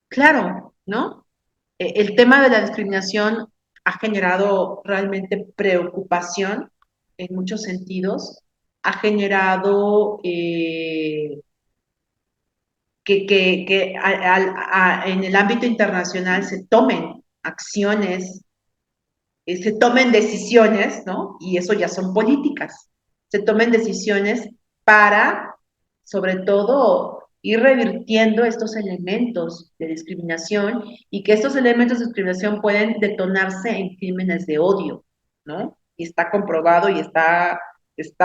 Claro, ¿no? El tema de la discriminación ha generado realmente preocupación en muchos sentidos, ha generado que en el ámbito internacional se tomen acciones, se tomen decisiones, ¿no? Y eso ya son políticas, se tomen decisiones para, sobre todo, ir revirtiendo estos elementos de discriminación y que estos elementos de discriminación pueden detonarse en crímenes de odio, ¿no? Y está comprobado y está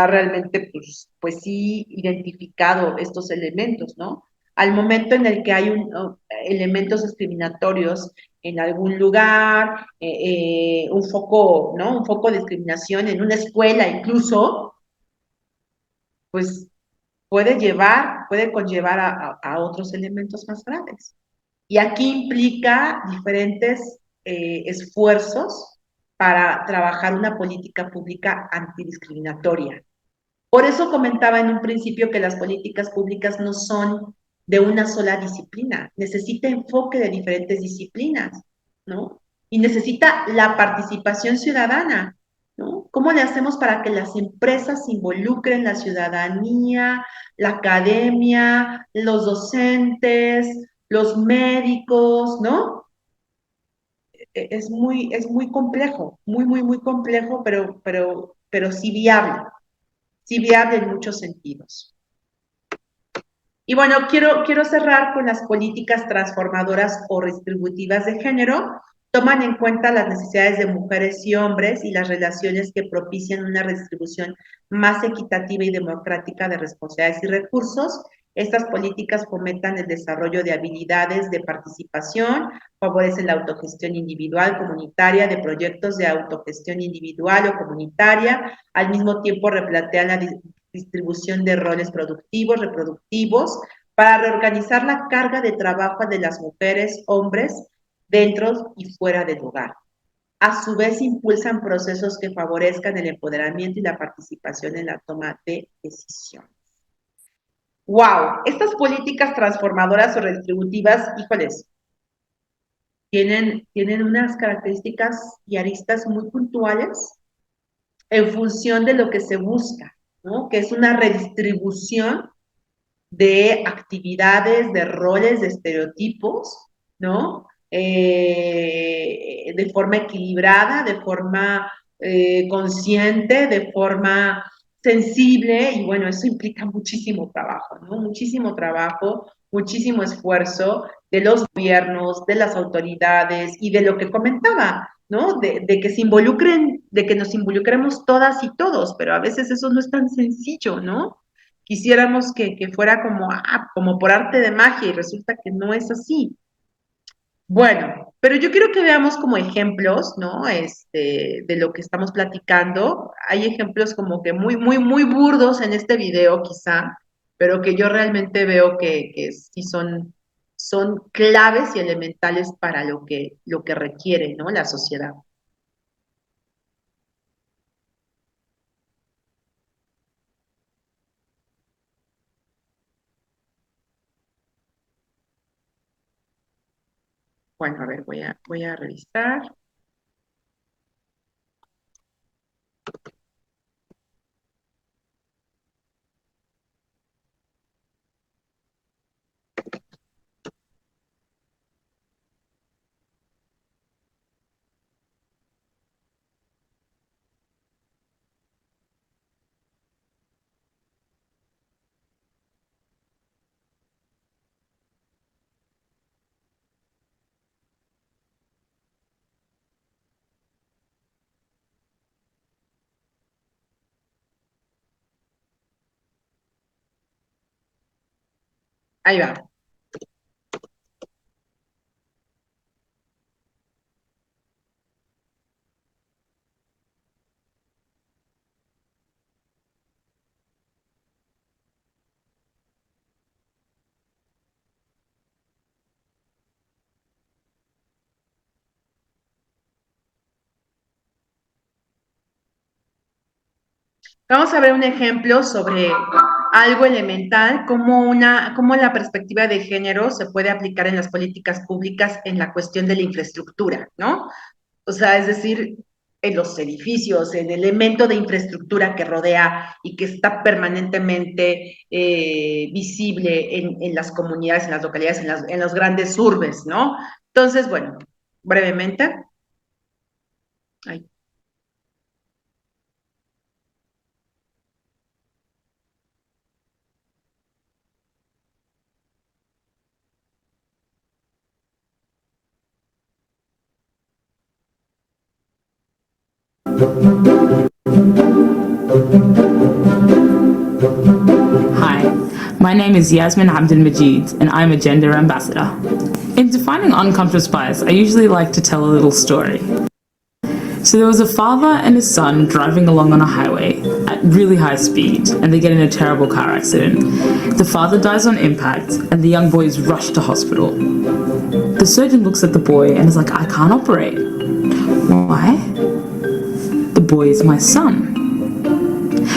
realmente, pues sí, identificado estos elementos, ¿no? al momento en el que hay elementos discriminatorios en algún lugar, un foco, ¿no? Un foco de discriminación en una escuela incluso, pues puede conllevar a otros elementos más graves. Y aquí implica diferentes esfuerzos para trabajar una política pública antidiscriminatoria. Por eso comentaba en un principio que las políticas públicas no son de una sola disciplina, necesita enfoque de diferentes disciplinas, ¿no? Y necesita la participación ciudadana, ¿no? ¿Cómo le hacemos para que las empresas involucren la ciudadanía, la academia, los docentes, los médicos, ¿no? Es muy complejo, muy complejo, pero sí viable en muchos sentidos. Y bueno, quiero cerrar con las políticas transformadoras o redistributivas de género. Toman en cuenta las necesidades de mujeres y hombres y las relaciones que propician una redistribución más equitativa y democrática de responsabilidades y recursos. Estas políticas fomentan el desarrollo de habilidades de participación, favorecen la autogestión individual, comunitaria, de proyectos de autogestión individual o comunitaria, al mismo tiempo replantean la distribución de roles productivos, reproductivos, para reorganizar la carga de trabajo de las mujeres, hombres, dentro y fuera del hogar. A su vez, impulsan procesos que favorezcan el empoderamiento y la participación en la toma de decisiones. ¡Wow! Estas políticas transformadoras o redistributivas, híjoles, tienen unas características y aristas muy puntuales en función de lo que se busca, ¿no? Que es una redistribución de actividades, de roles, de estereotipos, ¿no? De forma equilibrada, de forma consciente, de forma sensible, y bueno, eso implica muchísimo trabajo, ¿no? Muchísimo trabajo, muchísimo esfuerzo de los gobiernos, de las autoridades y de lo que comentaba, ¿no? De que se involucren, de que nos involucremos todas y todos, pero a veces eso no es tan sencillo, ¿no? Quisiéramos que fuera como por arte de magia y resulta que no es así. Bueno, pero yo quiero que veamos como ejemplos, ¿no? De lo que estamos platicando. Hay ejemplos como que muy burdos en este video, quizá, pero que yo realmente veo que sí son claves y elementales para lo que requiere, ¿no? La sociedad. Bueno, a ver, voy a revisar. Ahí va. Vamos a ver un ejemplo sobre algo elemental, cómo la perspectiva de género se puede aplicar en las políticas públicas en la cuestión de la infraestructura, ¿no? O sea, es decir, en los edificios, en el elemento de infraestructura que rodea y que está permanentemente visible en las comunidades, en las localidades, en los grandes urbes, ¿no? Entonces, bueno, brevemente. Ay. Hi, my My name is Yasmin Abdel Majid, and I'm a gender ambassador. In defining unconscious bias, I usually like to tell a little story. So there was a father and his son driving along on a highway at really high speed, and they get in a terrible car accident. The father dies on impact, and the young boy is rushed to hospital. The surgeon looks at the boy and is like, I can't operate. Why? The boy is my son.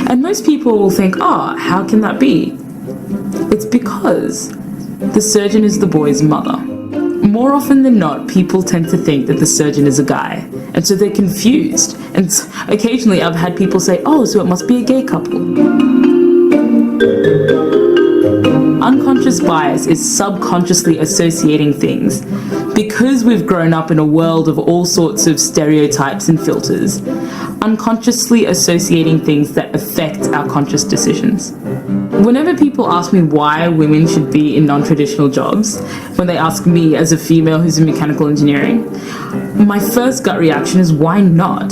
And most people will think, oh, how can that be? It's because the surgeon is the boy's mother. More often than not, people tend to think that the surgeon is a guy, and so they're confused. And occasionally I've had people say, oh, so it must be a gay couple. Unconscious bias is subconsciously associating things. Because we've grown up in a world of all sorts of stereotypes and filters, unconsciously associating things that affect our conscious decisions. Whenever people ask me why women should be in non-traditional jobs, when they ask me as a female who's in mechanical engineering, my first gut reaction is, why not?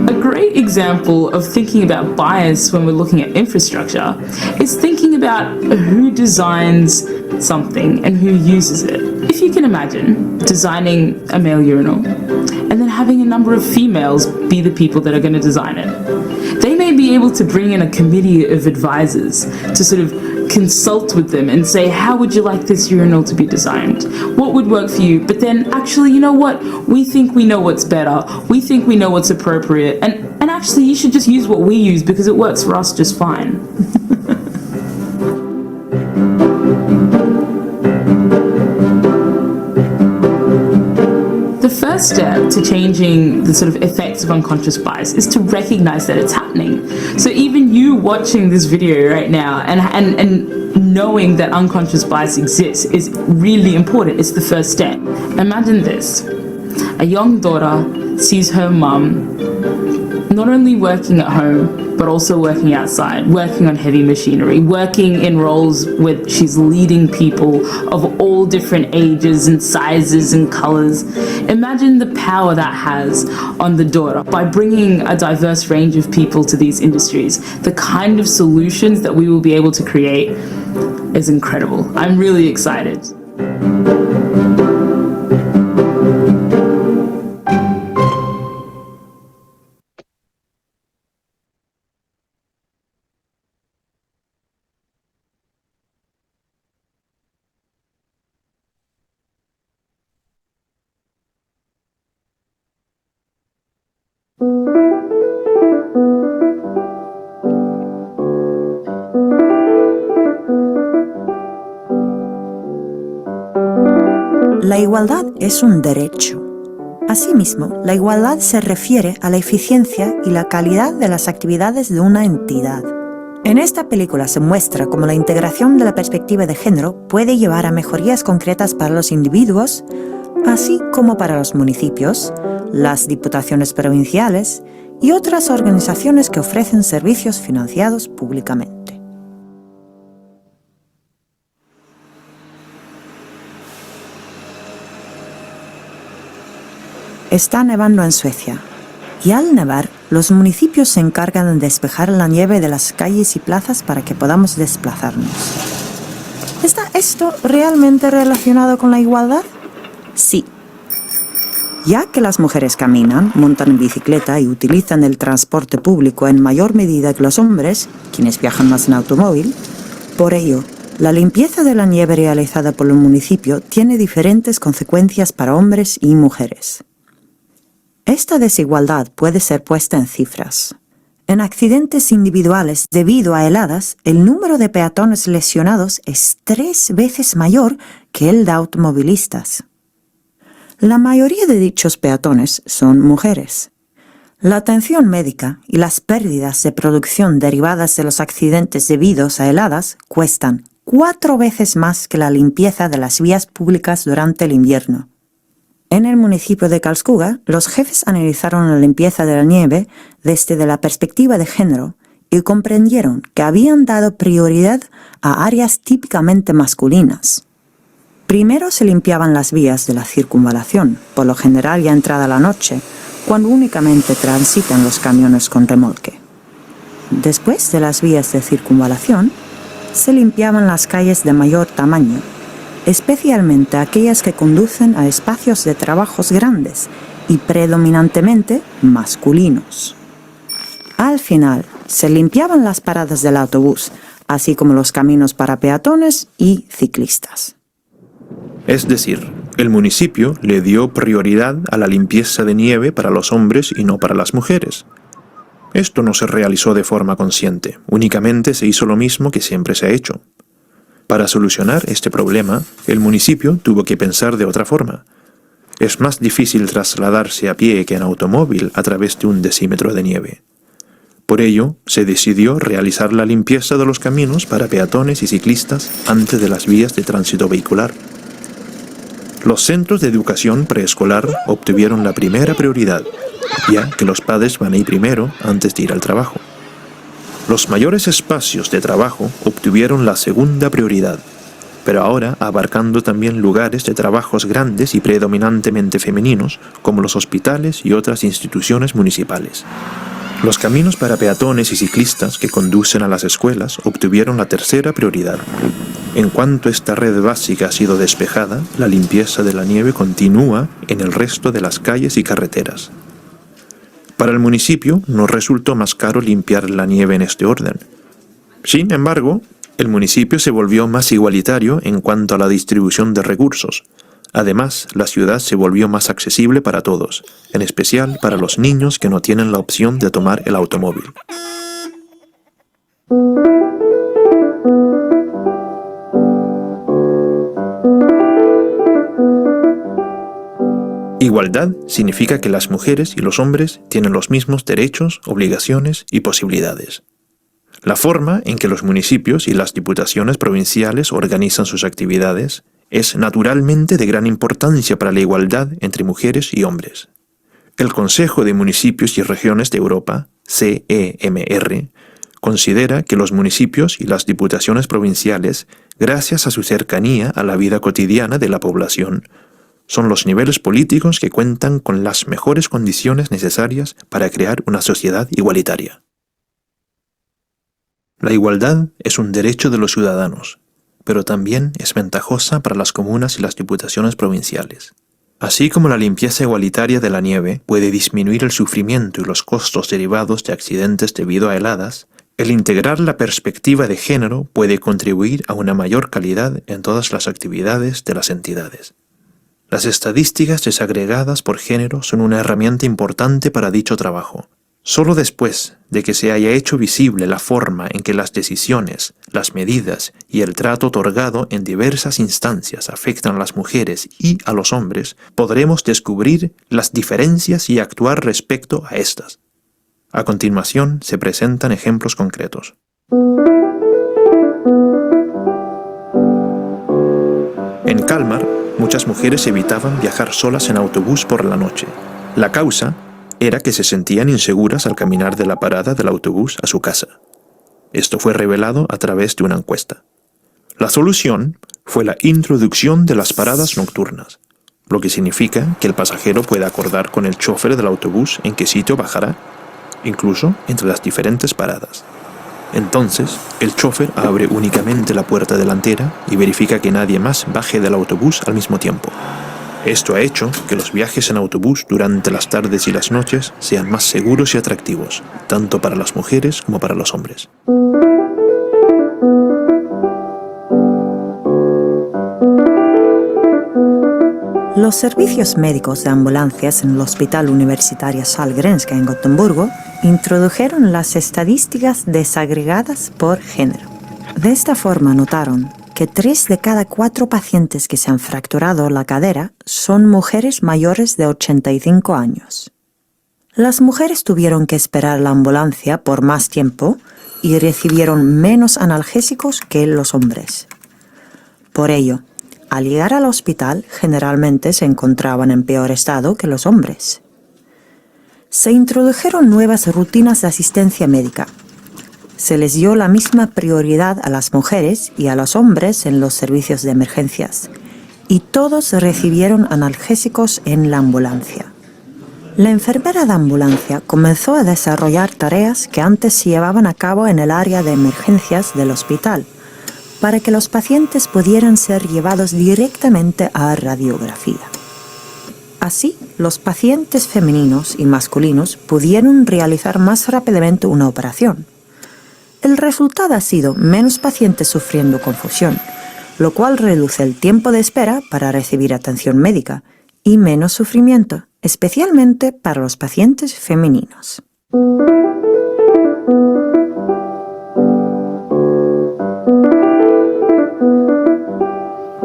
A great example of thinking about bias when we're looking at infrastructure is thinking about who designs something and who uses it. If you can imagine designing a male urinal and then having a number of females be the people that are going to design it. They may be able to bring in a committee of advisors to sort of consult with them and say, how would you like this urinal to be designed? What would work for you? But then actually, you know what? We think we know what's better. We think we know what's appropriate. And actually, you should just use what we use because it works for us just fine. The first step to changing the sort of effects of unconscious bias is to recognize that it's happening. So even you watching this video right now and knowing that unconscious bias exists is really important. It's the first step. Imagine this. A young daughter sees her mum not only working at home, but also working outside, working on heavy machinery, working in roles where she's leading people of all different ages and sizes and colors. Imagine the power that has on the daughter by bringing a diverse range of people to these industries. The kind of solutions that we will be able to create is incredible. I'm really excited. La igualdad es un derecho. Asimismo, la igualdad se refiere a la eficiencia y la calidad de las actividades de una entidad. En esta película se muestra cómo la integración de la perspectiva de género puede llevar a mejorías concretas para los individuos, así como para los municipios, las diputaciones provinciales y otras organizaciones que ofrecen servicios financiados públicamente. Está nevando en Suecia, y al nevar, los municipios se encargan de despejar la nieve de las calles y plazas para que podamos desplazarnos. ¿Está esto realmente relacionado con la igualdad? Sí. Ya que las mujeres caminan, montan en bicicleta y utilizan el transporte público en mayor medida que los hombres, quienes viajan más en automóvil, por ello, la limpieza de la nieve realizada por el municipio tiene diferentes consecuencias para hombres y mujeres. Esta desigualdad puede ser puesta en cifras. En accidentes individuales debido a heladas, el número de peatones lesionados es 3 veces mayor que el de automovilistas. La mayoría de dichos peatones son mujeres. La atención médica y las pérdidas de producción derivadas de los accidentes debidos a heladas cuestan 4 veces más que la limpieza de las vías públicas durante el invierno. En el municipio de Karlskoga, los jefes analizaron la limpieza de la nieve desde la perspectiva de género y comprendieron que habían dado prioridad a áreas típicamente masculinas. Primero se limpiaban las vías de la circunvalación, por lo general ya entrada la noche, cuando únicamente transitan los camiones con remolque. Después de las vías de circunvalación, se limpiaban las calles de mayor tamaño, especialmente aquellas que conducen a espacios de trabajos grandes y predominantemente masculinos. Al final, se limpiaban las paradas del autobús, así como los caminos para peatones y ciclistas. Es decir, el municipio le dio prioridad a la limpieza de nieve para los hombres y no para las mujeres. Esto no se realizó de forma consciente, únicamente se hizo lo mismo que siempre se ha hecho. Para solucionar este problema, el municipio tuvo que pensar de otra forma. Es más difícil trasladarse a pie que en automóvil a través de un decímetro de nieve. Por ello, se decidió realizar la limpieza de los caminos para peatones y ciclistas antes de las vías de tránsito vehicular. Los centros de educación preescolar obtuvieron la primera prioridad, ya que los padres van a ir primero antes de ir al trabajo. Los mayores espacios de trabajo obtuvieron la segunda prioridad, pero ahora abarcando también lugares de trabajos grandes y predominantemente femeninos, como los hospitales y otras instituciones municipales. Los caminos para peatones y ciclistas que conducen a las escuelas obtuvieron la tercera prioridad. En cuanto esta red básica ha sido despejada, la limpieza de la nieve continúa en el resto de las calles y carreteras. Para el municipio nos resultó más caro limpiar la nieve en este orden. Sin embargo, el municipio se volvió más igualitario en cuanto a la distribución de recursos. Además, la ciudad se volvió más accesible para todos, en especial para los niños que no tienen la opción de tomar el automóvil. Igualdad significa que las mujeres y los hombres tienen los mismos derechos, obligaciones y posibilidades. La forma en que los municipios y las diputaciones provinciales organizan sus actividades es naturalmente de gran importancia para la igualdad entre mujeres y hombres. El Consejo de Municipios y Regiones de Europa, CEMR, considera que los municipios y las diputaciones provinciales, gracias a su cercanía a la vida cotidiana de la población, son los niveles políticos que cuentan con las mejores condiciones necesarias para crear una sociedad igualitaria. La igualdad es un derecho de los ciudadanos, pero también es ventajosa para las comunas y las diputaciones provinciales. Así como la limpieza igualitaria de la nieve puede disminuir el sufrimiento y los costos derivados de accidentes debido a heladas, el integrar la perspectiva de género puede contribuir a una mayor calidad en todas las actividades de las entidades. Las estadísticas desagregadas por género son una herramienta importante para dicho trabajo. Solo después de que se haya hecho visible la forma en que las decisiones, las medidas y el trato otorgado en diversas instancias afectan a las mujeres y a los hombres, podremos descubrir las diferencias y actuar respecto a estas. A continuación se presentan ejemplos concretos. En Kalmar, muchas mujeres evitaban viajar solas en autobús por la noche. La causa era que se sentían inseguras al caminar de la parada del autobús a su casa. Esto fue revelado a través de una encuesta. La solución fue la introducción de las paradas nocturnas, lo que significa que el pasajero puede acordar con el chofer del autobús en qué sitio bajará, incluso entre las diferentes paradas. Entonces, el chofer abre únicamente la puerta delantera y verifica que nadie más baje del autobús al mismo tiempo. Esto ha hecho que los viajes en autobús durante las tardes y las noches sean más seguros y atractivos, tanto para las mujeres como para los hombres. Los servicios médicos de ambulancias en el Hospital Universitario Sahlgrenska en Gotemburgo introdujeron las estadísticas desagregadas por género. De esta forma notaron que 3 de cada 4 pacientes que se han fracturado la cadera son mujeres mayores de 85 años. Las mujeres tuvieron que esperar la ambulancia por más tiempo y recibieron menos analgésicos que los hombres. Por ello, al llegar al hospital, generalmente se encontraban en peor estado que los hombres. Se introdujeron nuevas rutinas de asistencia médica. Se les dio la misma prioridad a las mujeres y a los hombres en los servicios de emergencias, y todos recibieron analgésicos en la ambulancia. La enfermera de ambulancia comenzó a desarrollar tareas que antes se llevaban a cabo en el área de emergencias del hospital, para que los pacientes pudieran ser llevados directamente a radiografía. Así, los pacientes femeninos y masculinos pudieron realizar más rápidamente una operación. El resultado ha sido menos pacientes sufriendo confusión, lo cual reduce el tiempo de espera para recibir atención médica y menos sufrimiento, especialmente para los pacientes femeninos.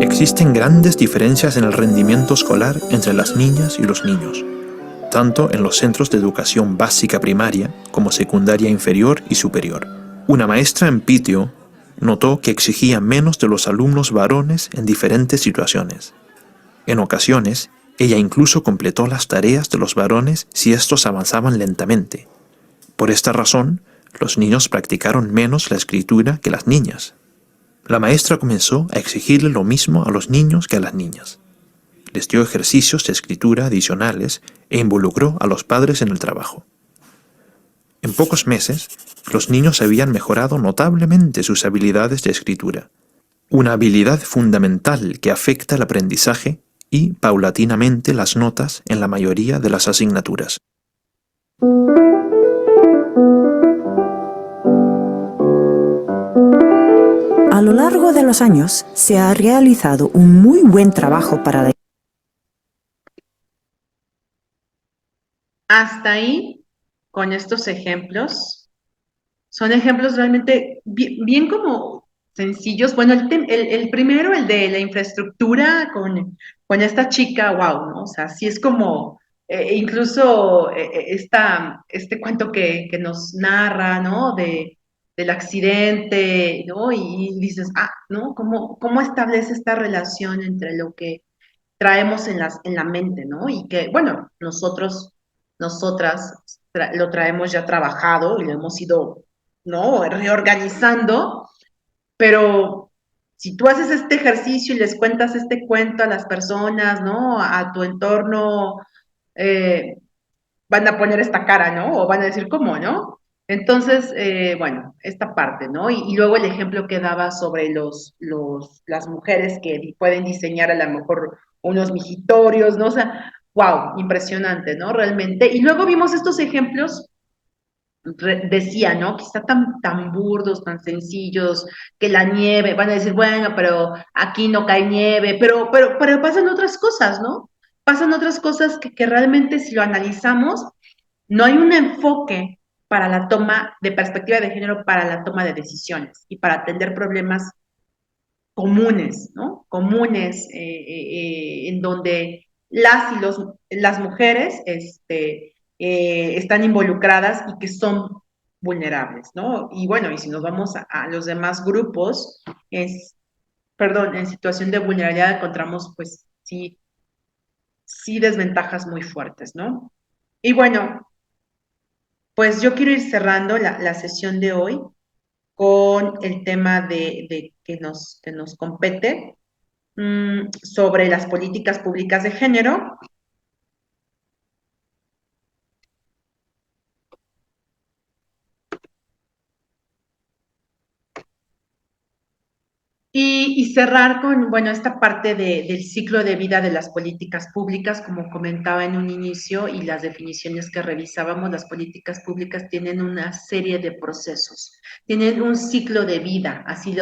Existen grandes diferencias en el rendimiento escolar entre las niñas y los niños, tanto en los centros de educación básica primaria como secundaria inferior y superior. Una maestra en Pitio notó que exigía menos de los alumnos varones en diferentes situaciones. En ocasiones, ella incluso completó las tareas de los varones si estos avanzaban lentamente. Por esta razón, los niños practicaron menos la escritura que las niñas. La maestra comenzó a exigirle lo mismo a los niños que a las niñas. Les dio ejercicios de escritura adicionales e involucró a los padres en el trabajo. En pocos meses, los niños habían mejorado notablemente sus habilidades de escritura, una habilidad fundamental que afecta el aprendizaje y, paulatinamente, las notas en la mayoría de las asignaturas. A lo largo de los años, se ha realizado un muy buen trabajo para la... Hasta ahí, con estos ejemplos, son ejemplos realmente bien como sencillos. Bueno, el primero, el de la infraestructura con esta chica, wow, ¿no? O sea, sí es como, incluso este cuento que nos narra, ¿no? Del accidente, ¿no? Y dices, ¿no? ¿Cómo establece esta relación entre lo que traemos en la mente, ¿no? Y que, bueno, nosotras lo traemos ya trabajado y lo hemos ido, ¿no? Reorganizando, pero si tú haces este ejercicio y les cuentas este cuento a las personas, ¿no? A tu entorno, eh, van a poner esta cara, ¿no? O van a decir, ¿cómo, no? Entonces, bueno, esta parte, ¿no? Y luego el ejemplo que daba sobre las mujeres que pueden diseñar a lo mejor unos mijitorios, ¿no? O sea, wow, impresionante, ¿no? Realmente. Y luego vimos estos ejemplos, decía, ¿no? Quizá tan burdos, tan sencillos, que la nieve, van a decir, bueno, pero aquí no cae nieve, pero pasan otras cosas, ¿no? Pasan otras cosas que realmente si lo analizamos, no hay un enfoque para la toma de perspectiva de género, para la toma de decisiones y para atender problemas comunes, ¿no? Comunes en donde las mujeres están involucradas y que son vulnerables, ¿no? Y bueno, y si nos vamos a los demás grupos, en situación de vulnerabilidad encontramos, pues, sí desventajas muy fuertes, ¿no? Y bueno, pues yo quiero ir cerrando la sesión de hoy con el tema de que nos compete, sobre las políticas públicas de género. Y cerrar con, bueno, esta parte del ciclo de vida de las políticas públicas, como comentaba en un inicio, y las definiciones que revisábamos, las políticas públicas tienen una serie de procesos, tienen un ciclo de vida, así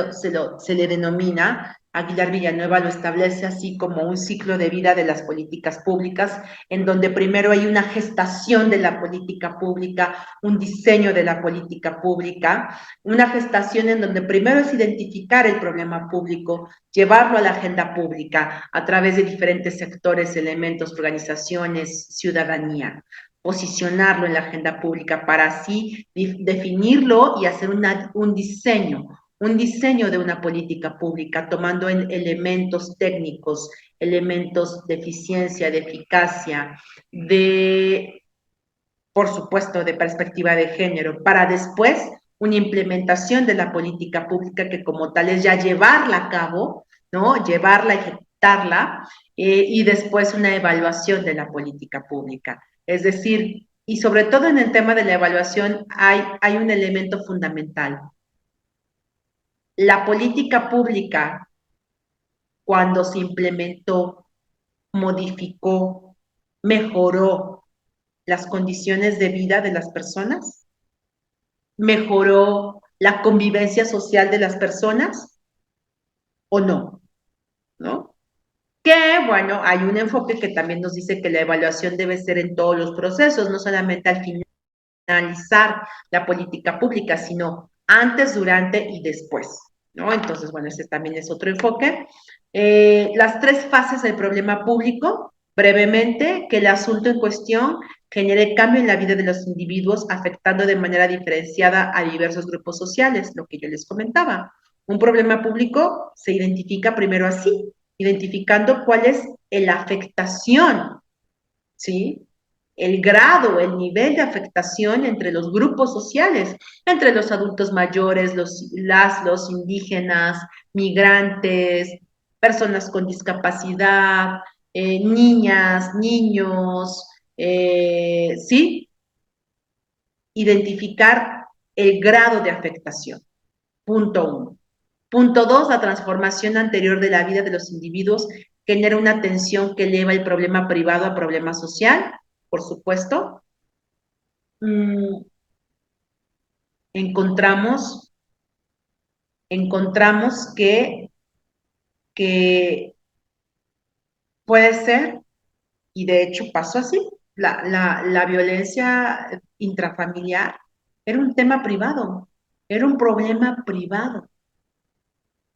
se le denomina. Aguilar Villanueva lo establece así como un ciclo de vida de las políticas públicas, en donde primero hay una gestación de la política pública, un diseño de la política pública, una gestación en donde primero es identificar el problema público, llevarlo a la agenda pública a través de diferentes sectores, elementos, organizaciones, ciudadanía, posicionarlo en la agenda pública para así definirlo y hacer un diseño de una política pública, tomando elementos técnicos, elementos de eficiencia, de eficacia, por supuesto, de perspectiva de género, para después una implementación de la política pública que como tal es ya llevarla a cabo, ¿no? Llevarla, ejecutarla, y después una evaluación de la política pública. Es decir, y sobre todo en el tema de la evaluación hay un elemento fundamental. La política pública, cuando se implementó, modificó, mejoró las condiciones de vida de las personas, mejoró la convivencia social de las personas o no, ¿no? Que, bueno, hay un enfoque que también nos dice que la evaluación debe ser en todos los procesos, no solamente al finalizar la política pública, sino antes, durante y después, ¿no? Entonces, bueno, ese también es otro enfoque. Las tres fases del problema público, brevemente, que el asunto en cuestión genere cambio en la vida de los individuos, afectando de manera diferenciada a diversos grupos sociales, lo que yo les comentaba. Un problema público se identifica primero así, identificando cuál es la afectación, ¿sí? El grado, el nivel de afectación entre los grupos sociales, entre los adultos mayores, los indígenas, migrantes, personas con discapacidad, niñas, niños, ¿sí? Identificar el grado de afectación. Punto 1. Punto 2, la transformación anterior de la vida de los individuos genera una tensión que eleva el problema privado a problema social, por supuesto. Encontramos que puede ser, y de hecho pasó así, la violencia intrafamiliar era un tema privado, era un problema privado,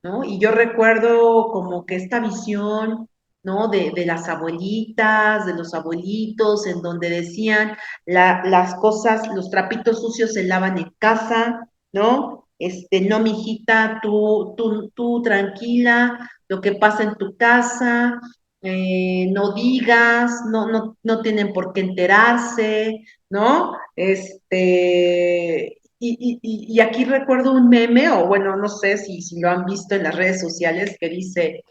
¿no? Y yo recuerdo como que esta visión, ¿no? De las abuelitas, de los abuelitos, en donde decían las cosas, los trapitos sucios se lavan en casa, ¿no? No, mijita, tú tranquila, lo que pasa en tu casa, no digas, no tienen por qué enterarse, ¿no? Y aquí recuerdo un meme, o bueno, no sé si lo han visto en las redes sociales, que dice,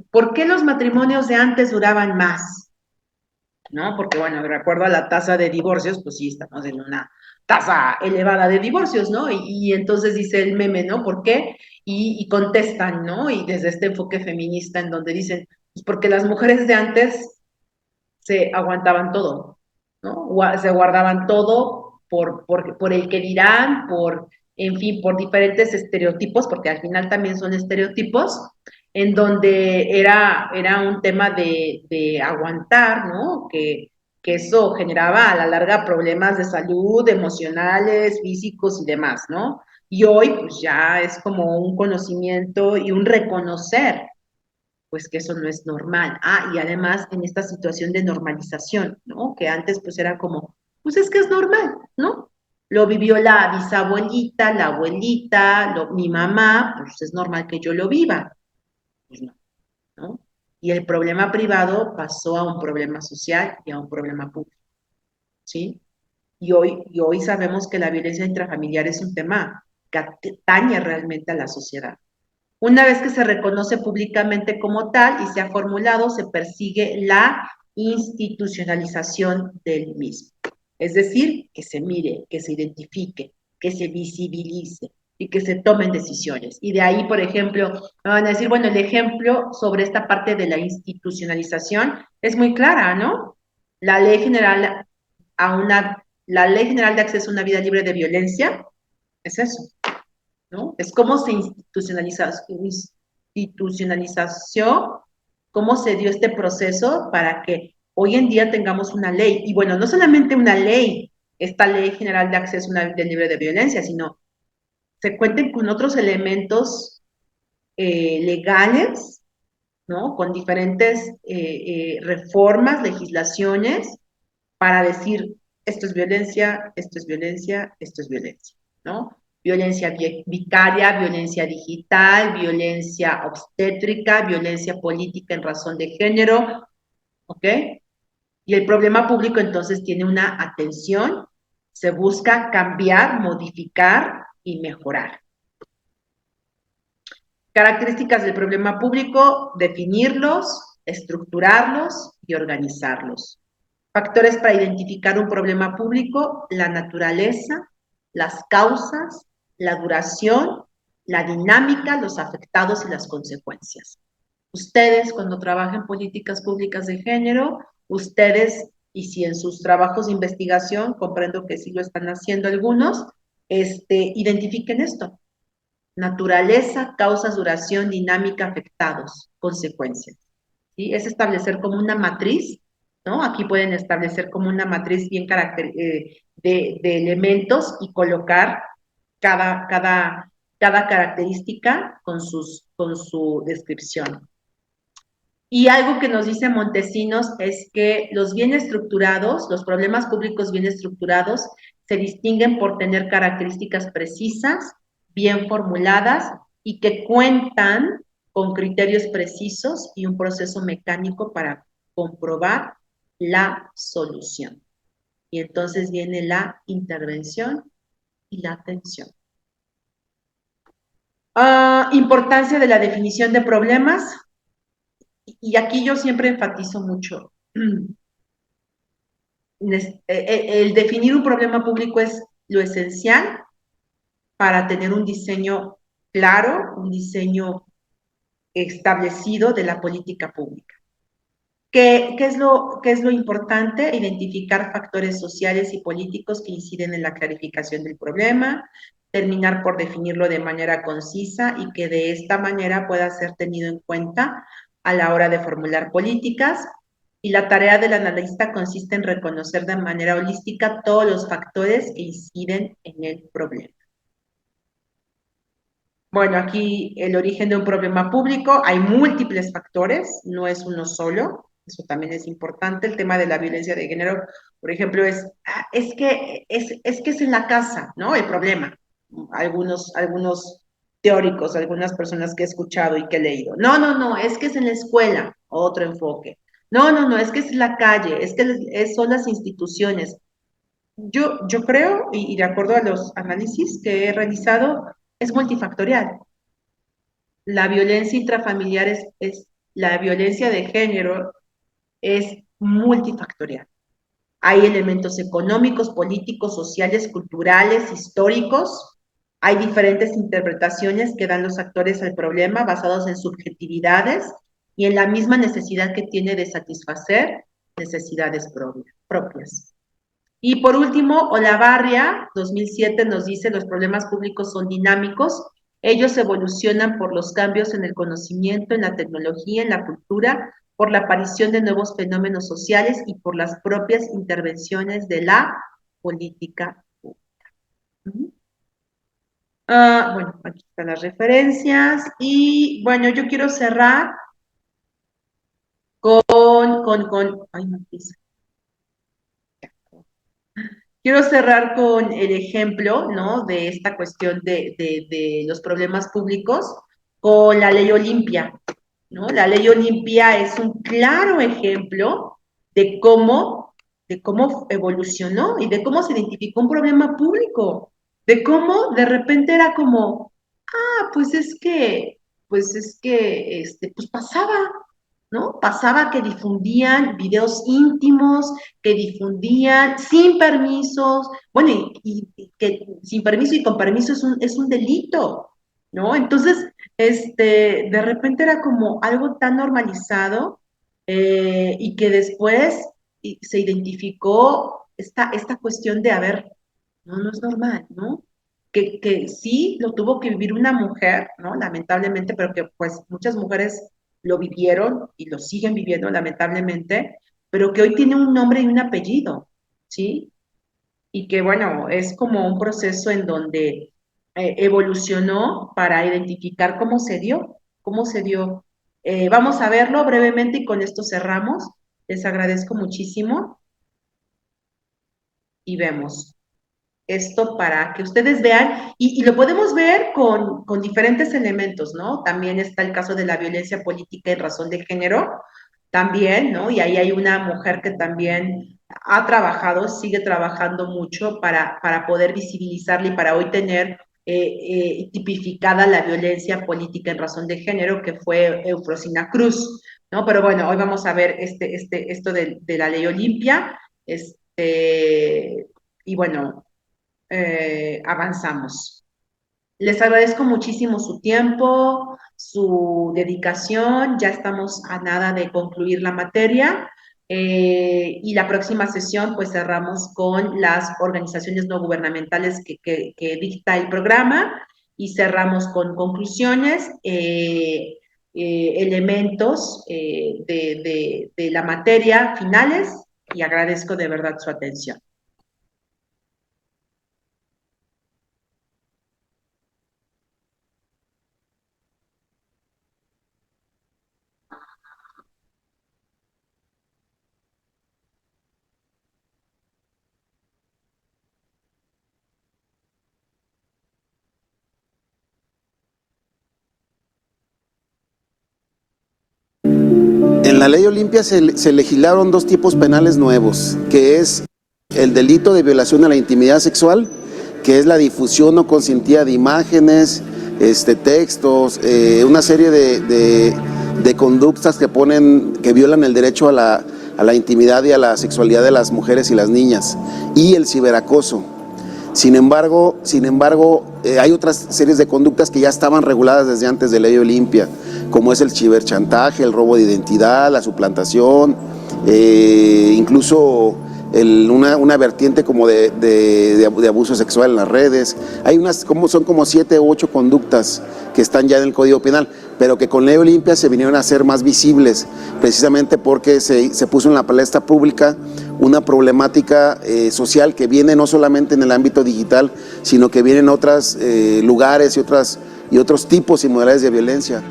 ¿por qué los matrimonios de antes duraban más? ¿No? Porque, bueno, de acuerdo a la tasa de divorcios, pues sí, estamos en una tasa elevada de divorcios, ¿no? Y entonces dice el meme, ¿no? ¿Por qué? Y contestan, ¿no? Y desde este enfoque feminista en donde dicen, pues porque las mujeres de antes se aguantaban todo, ¿no? Se guardaban todo por el que dirán, en fin, por diferentes estereotipos, porque al final también son estereotipos, en donde era un tema de aguantar, ¿no? Que eso generaba a la larga problemas de salud, emocionales, físicos y demás, ¿no? Y hoy pues ya es como un conocimiento y un reconocer pues que eso no es normal. Y además en esta situación de normalización, ¿no? Que antes pues era como, pues es que es normal, ¿no? Lo vivió la bisabuelita, la abuelita, mi mamá, pues es normal que yo lo viva. Pues no, ¿no? Y el problema privado pasó a un problema social y a un problema público, ¿sí? Y hoy sabemos que la violencia intrafamiliar es un tema que atañe realmente a la sociedad. Una vez que se reconoce públicamente como tal y se ha formulado, se persigue la institucionalización del mismo. Es decir, que se mire, que se identifique, que se visibilice y que se tomen decisiones. Y de ahí, por ejemplo, me van a decir, bueno, el ejemplo sobre esta parte de la institucionalización es muy clara, ¿no? La Ley General la Ley General de Acceso a una Vida Libre de Violencia es eso, ¿no? Es cómo se institucionalizó, cómo se dio este proceso para que hoy en día tengamos una ley. Y bueno, no solamente una ley, esta Ley General de Acceso a una vida libre de violencia, sino se cuenten con otros elementos legales, ¿no? Con diferentes reformas, legislaciones, para decir, esto es violencia, esto es violencia, esto es violencia, ¿no? Violencia vicaria, violencia digital, violencia obstétrica, violencia política en razón de género, ¿ok? Y el problema público entonces tiene una atención, se busca cambiar, modificar y mejorar. Características del problema público, definirlos, estructurarlos, y organizarlos. Factores para identificar un problema público: la naturaleza, las causas, la duración, la dinámica, los afectados y las consecuencias. Ustedes, cuando trabajen políticas públicas de género, ustedes, y si en sus trabajos de investigación, comprendo que sí lo están haciendo algunos, identifiquen esto: naturaleza, causas, duración, dinámica, afectados, consecuencias. ¿Sí? Es establecer como una matriz, ¿no? Aquí pueden establecer como una matriz bien de elementos y colocar cada característica con su descripción. Y algo que nos dice Montesinos es que los bien estructurados, los problemas públicos bien estructurados, se distinguen por tener características precisas, bien formuladas y que cuentan con criterios precisos y un proceso mecánico para comprobar la solución. Y entonces viene la intervención y la atención. Importancia de la definición de problemas. Y aquí yo siempre enfatizo mucho. El definir un problema público es lo esencial para tener un diseño claro, un diseño establecido de la política pública. ¿Qué es lo importante? Identificar factores sociales y políticos que inciden en la clarificación del problema, terminar por definirlo de manera concisa y que de esta manera pueda ser tenido en cuenta a la hora de formular políticas. Y la tarea del analista consiste en reconocer de manera holística todos los factores que inciden en el problema. Bueno, aquí el origen de un problema público, hay múltiples factores, no es uno solo, eso también es importante. El tema de la violencia de género, por ejemplo, es que es en la casa, ¿no? El problema. Algunos teóricos, algunas personas que he escuchado y que he leído. No, es que es en la escuela, otro enfoque. No, es que es la calle, es que son las instituciones. Yo creo, y de acuerdo a los análisis que he realizado, es multifactorial. La violencia intrafamiliar la violencia de género es multifactorial. Hay elementos económicos, políticos, sociales, culturales, históricos. Hay diferentes interpretaciones que dan los actores al problema basados en subjetividades y en la misma necesidad que tiene de satisfacer necesidades propias. Y por último, Olavarria, 2007, nos dice: los problemas públicos son dinámicos, ellos evolucionan por los cambios en el conocimiento, en la tecnología, en la cultura, por la aparición de nuevos fenómenos sociales y por las propias intervenciones de la política pública. Bueno, aquí están las referencias y bueno, yo quiero cerrar ay, no, quiero cerrar con el ejemplo, ¿no? De esta cuestión de los problemas públicos con la ley Olimpia, ¿no? La ley Olimpia es un claro ejemplo de cómo evolucionó y de cómo se identificó un problema público, de cómo de repente era como, pues pasaba, ¿no? Pasaba que difundían videos íntimos, que difundían sin permisos, bueno, y que sin permiso y con permiso es un delito, ¿no? Entonces, de repente era como algo tan normalizado y que después se identificó esta cuestión de, a ver, no es normal, ¿no? Que sí lo tuvo que vivir una mujer, ¿no? Lamentablemente, pero que pues muchas mujeres lo vivieron y lo siguen viviendo lamentablemente, pero que hoy tiene un nombre y un apellido, ¿sí? Y que bueno, es como un proceso en donde evolucionó para identificar cómo se dio. Vamos a verlo brevemente y con esto cerramos. Les agradezco muchísimo y vemos esto para que ustedes vean, y lo podemos ver con diferentes elementos, ¿no? También está el caso de la violencia política en razón de género, también, ¿no? Y ahí hay una mujer que también ha trabajado, sigue trabajando mucho para poder visibilizarla y para hoy tener tipificada la violencia política en razón de género, que fue Eufrosina Cruz. ¿no? Pero bueno, hoy vamos a ver esto de la ley Olimpia, y bueno, avanzamos. Les agradezco muchísimo su tiempo, su dedicación. Ya estamos a nada de concluir la materia. Y la próxima sesión, pues cerramos con las organizaciones no gubernamentales que dicta el programa y cerramos con conclusiones, elementos de la materia finales, y agradezco de verdad su atención. En la ley Olimpia se legislaron dos tipos penales nuevos, que es el delito de violación a la intimidad sexual, que es la difusión no consentida de imágenes, textos, una serie de conductas que violan el derecho a la intimidad y a la sexualidad de las mujeres y las niñas, y el ciberacoso. Sin embargo, hay otras series de conductas que ya estaban reguladas desde antes de ley Olimpia, como es el ciberchantaje, el robo de identidad, la suplantación, incluso una vertiente como de abuso sexual en las redes. Son como 7 u 8 conductas que están ya en el Código Penal, pero que con ley Olimpia se vinieron a ser más visibles, precisamente porque se puso en la palestra pública una problemática social que viene no solamente en el ámbito digital, sino que viene en otros lugares y otros tipos y modalidades de violencia.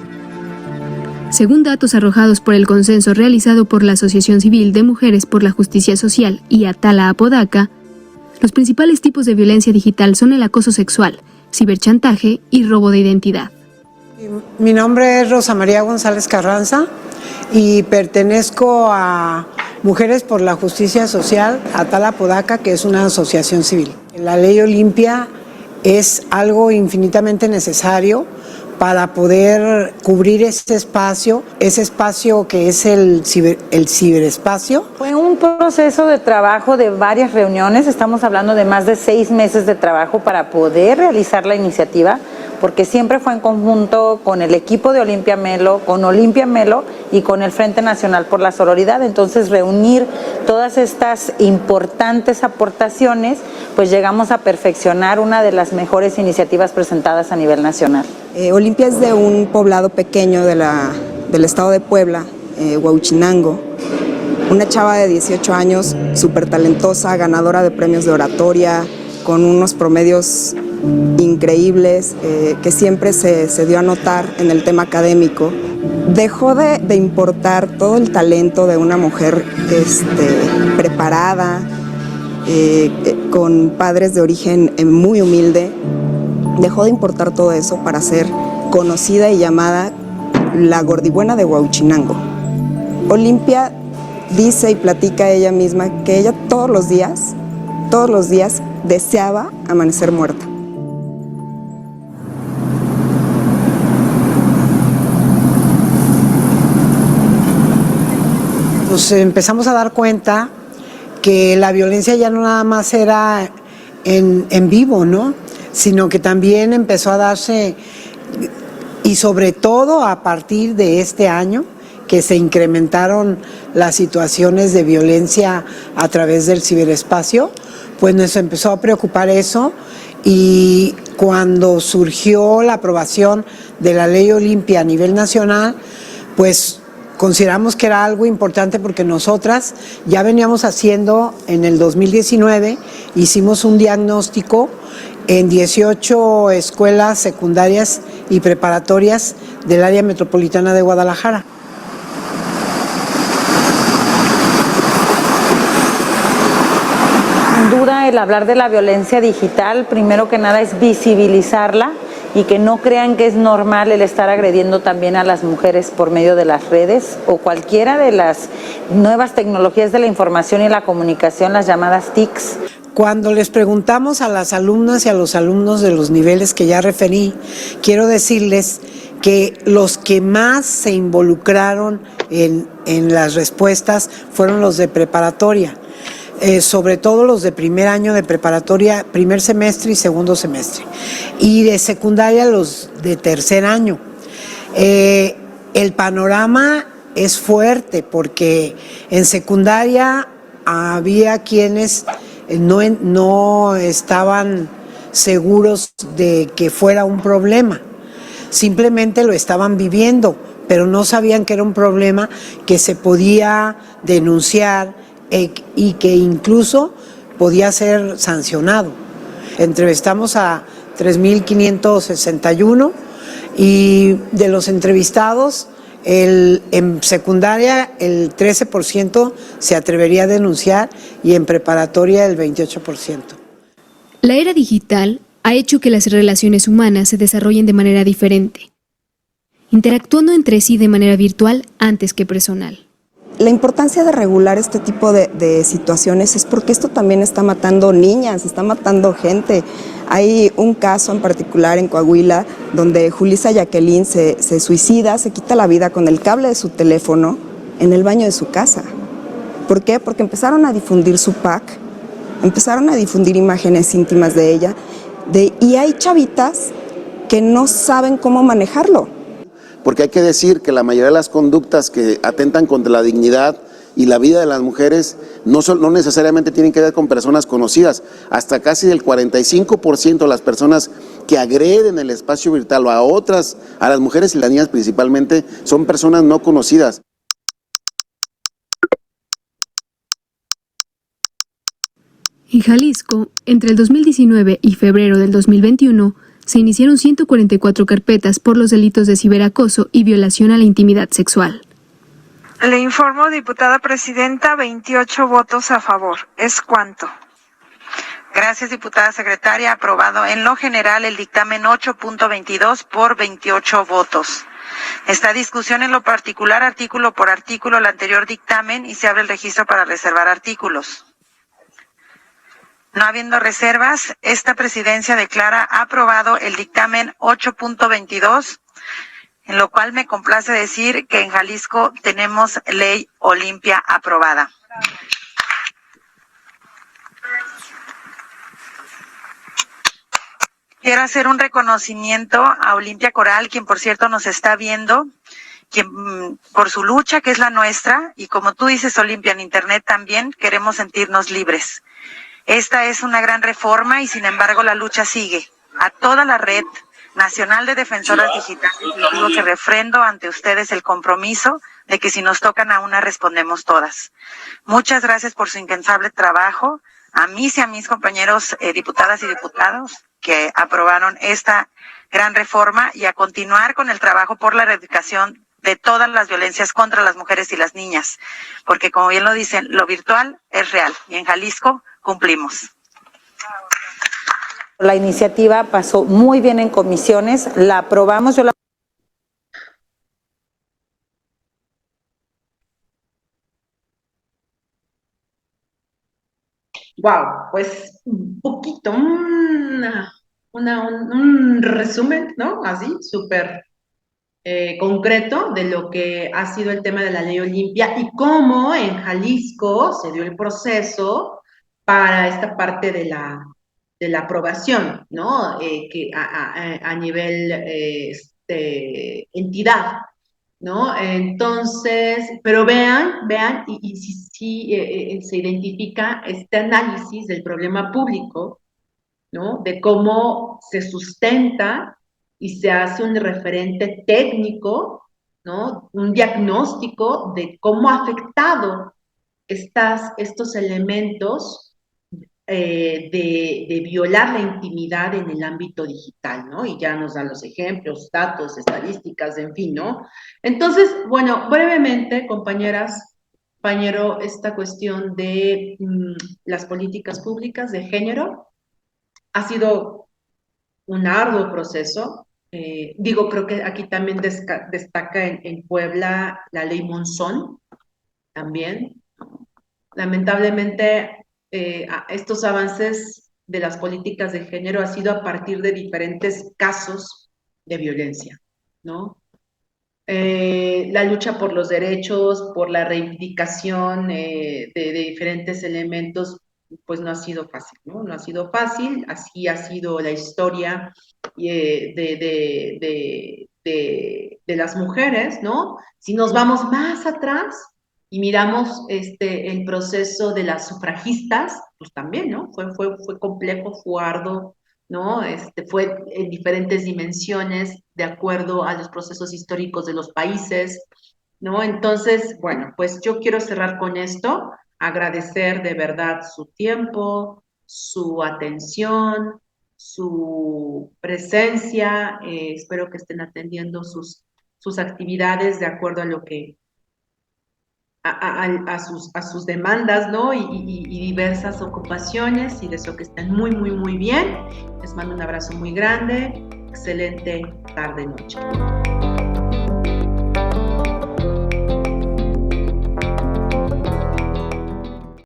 Según datos arrojados por el consenso realizado por la Asociación Civil de Mujeres por la Justicia Social y Atala Apodaca, los principales tipos de violencia digital son el acoso sexual, ciberchantaje y robo de identidad. Mi nombre es Rosa María González Carranza y pertenezco a Mujeres por la Justicia Social Atala Apodaca, que es una asociación civil. La ley Olimpia es algo infinitamente necesario para poder cubrir ese espacio que es el ciberespacio. Fue un proceso de trabajo de varias reuniones, estamos hablando de más de 6 meses de trabajo para poder realizar la iniciativa, porque siempre fue en conjunto con el equipo de Olimpia Melo, con Olimpia Melo y con el Frente Nacional por la Sororidad. Entonces, reunir todas estas importantes aportaciones, pues llegamos a perfeccionar una de las mejores iniciativas presentadas a nivel nacional. Olimpia es de un poblado pequeño del estado de Puebla, Huauchinango. Una chava de 18 años, súper talentosa, ganadora de premios de oratoria, con unos promedios increíbles, que siempre se dio a notar en el tema académico. Dejó de importar todo el talento de una mujer preparada, con padres de origen muy humilde. Dejó de importar todo eso para ser conocida y llamada la gordibuena de Huauchinango. Olimpia dice y platica ella misma que ella todos los días deseaba amanecer muerta. Nos empezamos a dar cuenta que la violencia ya no nada más era en vivo, ¿no? Sino que también empezó a darse, y sobre todo a partir de este año, que se incrementaron las situaciones de violencia a través del ciberespacio, pues nos empezó a preocupar eso, y cuando surgió la aprobación de la ley Olimpia a nivel nacional, pues consideramos que era algo importante, porque nosotras ya veníamos haciendo en el 2019, hicimos un diagnóstico en 18 escuelas secundarias y preparatorias del área metropolitana de Guadalajara. Sin duda, el hablar de la violencia digital, primero que nada, es visibilizarla y que no crean que es normal el estar agrediendo también a las mujeres por medio de las redes o cualquiera de las nuevas tecnologías de la información y la comunicación, las llamadas TICs. Cuando les preguntamos a las alumnas y a los alumnos de los niveles que ya referí, quiero decirles que los que más se involucraron en las respuestas fueron los de preparatoria, sobre todo los de primer año de preparatoria, primer semestre y segundo semestre, y de secundaria los de tercer año. El panorama es fuerte porque en secundaria había quienes no estaban seguros de que fuera un problema, simplemente lo estaban viviendo, pero no sabían que era un problema que se podía denunciar y que incluso podía ser sancionado. Entrevistamos a 3.561 y de los entrevistados, en secundaria el 13% se atrevería a denunciar y en preparatoria el 28%. La era digital ha hecho que las relaciones humanas se desarrollen de manera diferente, interactuando entre sí de manera virtual antes que personal. La importancia de regular este tipo de situaciones es porque esto también está matando niñas, está matando gente. Hay un caso en particular en Coahuila donde Julissa Jacqueline se suicida, se quita la vida con el cable de su teléfono en el baño de su casa. ¿Por qué? Porque empezaron a difundir su pack, empezaron a difundir imágenes íntimas de ella y hay chavitas que no saben cómo manejarlo. Porque hay que decir que la mayoría de las conductas que atentan contra la dignidad y la vida de las mujeres no necesariamente tienen que ver con personas conocidas. Hasta casi el 45% de las personas que agreden el espacio virtual a las mujeres y las niñas principalmente, son personas no conocidas. En Jalisco, entre el 2019 y febrero del 2021, se iniciaron 144 carpetas por los delitos de ciberacoso y violación a la intimidad sexual. Le informo, diputada presidenta, 28 votos a favor. ¿Es cuánto? Gracias, diputada secretaria. Aprobado en lo general el dictamen 8.22 por 28 votos. Esta discusión en lo particular, artículo por artículo, el anterior dictamen y se abre el registro para reservar artículos. No habiendo reservas, esta presidencia declara aprobado el dictamen 8.22, en lo cual me complace decir que en Jalisco tenemos ley Olimpia aprobada. Quiero hacer un reconocimiento a Olimpia Coral, quien por cierto nos está viendo, quien por su lucha, que es la nuestra, y como tú dices, Olimpia, en Internet también queremos sentirnos libres. Esta es una gran reforma y sin embargo la lucha sigue. A toda la red nacional de defensoras digitales les digo que refrendo ante ustedes el compromiso de que si nos tocan a una respondemos todas. Muchas gracias por su incansable trabajo, a mí y a mis compañeros diputadas y diputados que aprobaron esta gran reforma y a continuar con el trabajo por la erradicación de todas las violencias contra las mujeres y las niñas, porque como bien lo dicen, lo virtual es real y en Jalisco cumplimos. La iniciativa pasó muy bien en comisiones, la aprobamos. Wow, pues un poquito, un resumen, ¿no? Así, súper concreto de lo que ha sido el tema de la ley Olimpia y cómo en Jalisco se dio el proceso para esta parte de la aprobación, ¿no? Que a nivel entidad, ¿no? Entonces, pero vean, y si se identifica este análisis del problema público, ¿no? De cómo se sustenta y se hace un referente técnico, ¿no? Un diagnóstico de cómo ha afectado estos elementos de violar la intimidad en el ámbito digital, ¿no? Y ya nos dan los ejemplos, datos, estadísticas, en fin, ¿no? Entonces, bueno, brevemente, compañeras, compañero, esta cuestión de las políticas públicas de género ha sido un arduo proceso. Creo que aquí también destaca en Puebla la ley Monzón, también. Lamentablemente, estos avances de las políticas de género ha sido a partir de diferentes casos de violencia, ¿no? La lucha por los derechos, por la reivindicación de diferentes elementos, pues no ha sido fácil, ¿no? No ha sido fácil, así ha sido la historia de las mujeres, ¿no? Si nos vamos más atrás y miramos el proceso de las sufragistas, pues también, ¿no? Fue complejo, fue arduo, ¿no? Fue en diferentes dimensiones de acuerdo a los procesos históricos de los países, ¿no? Entonces, bueno, pues yo quiero cerrar con esto, agradecer de verdad su tiempo, su atención, su presencia, espero que estén atendiendo sus actividades de acuerdo a lo que a sus demandas, ¿no? Y diversas ocupaciones, y deseo que estén muy, muy, muy bien. Les mando un abrazo muy grande. Excelente tarde-noche.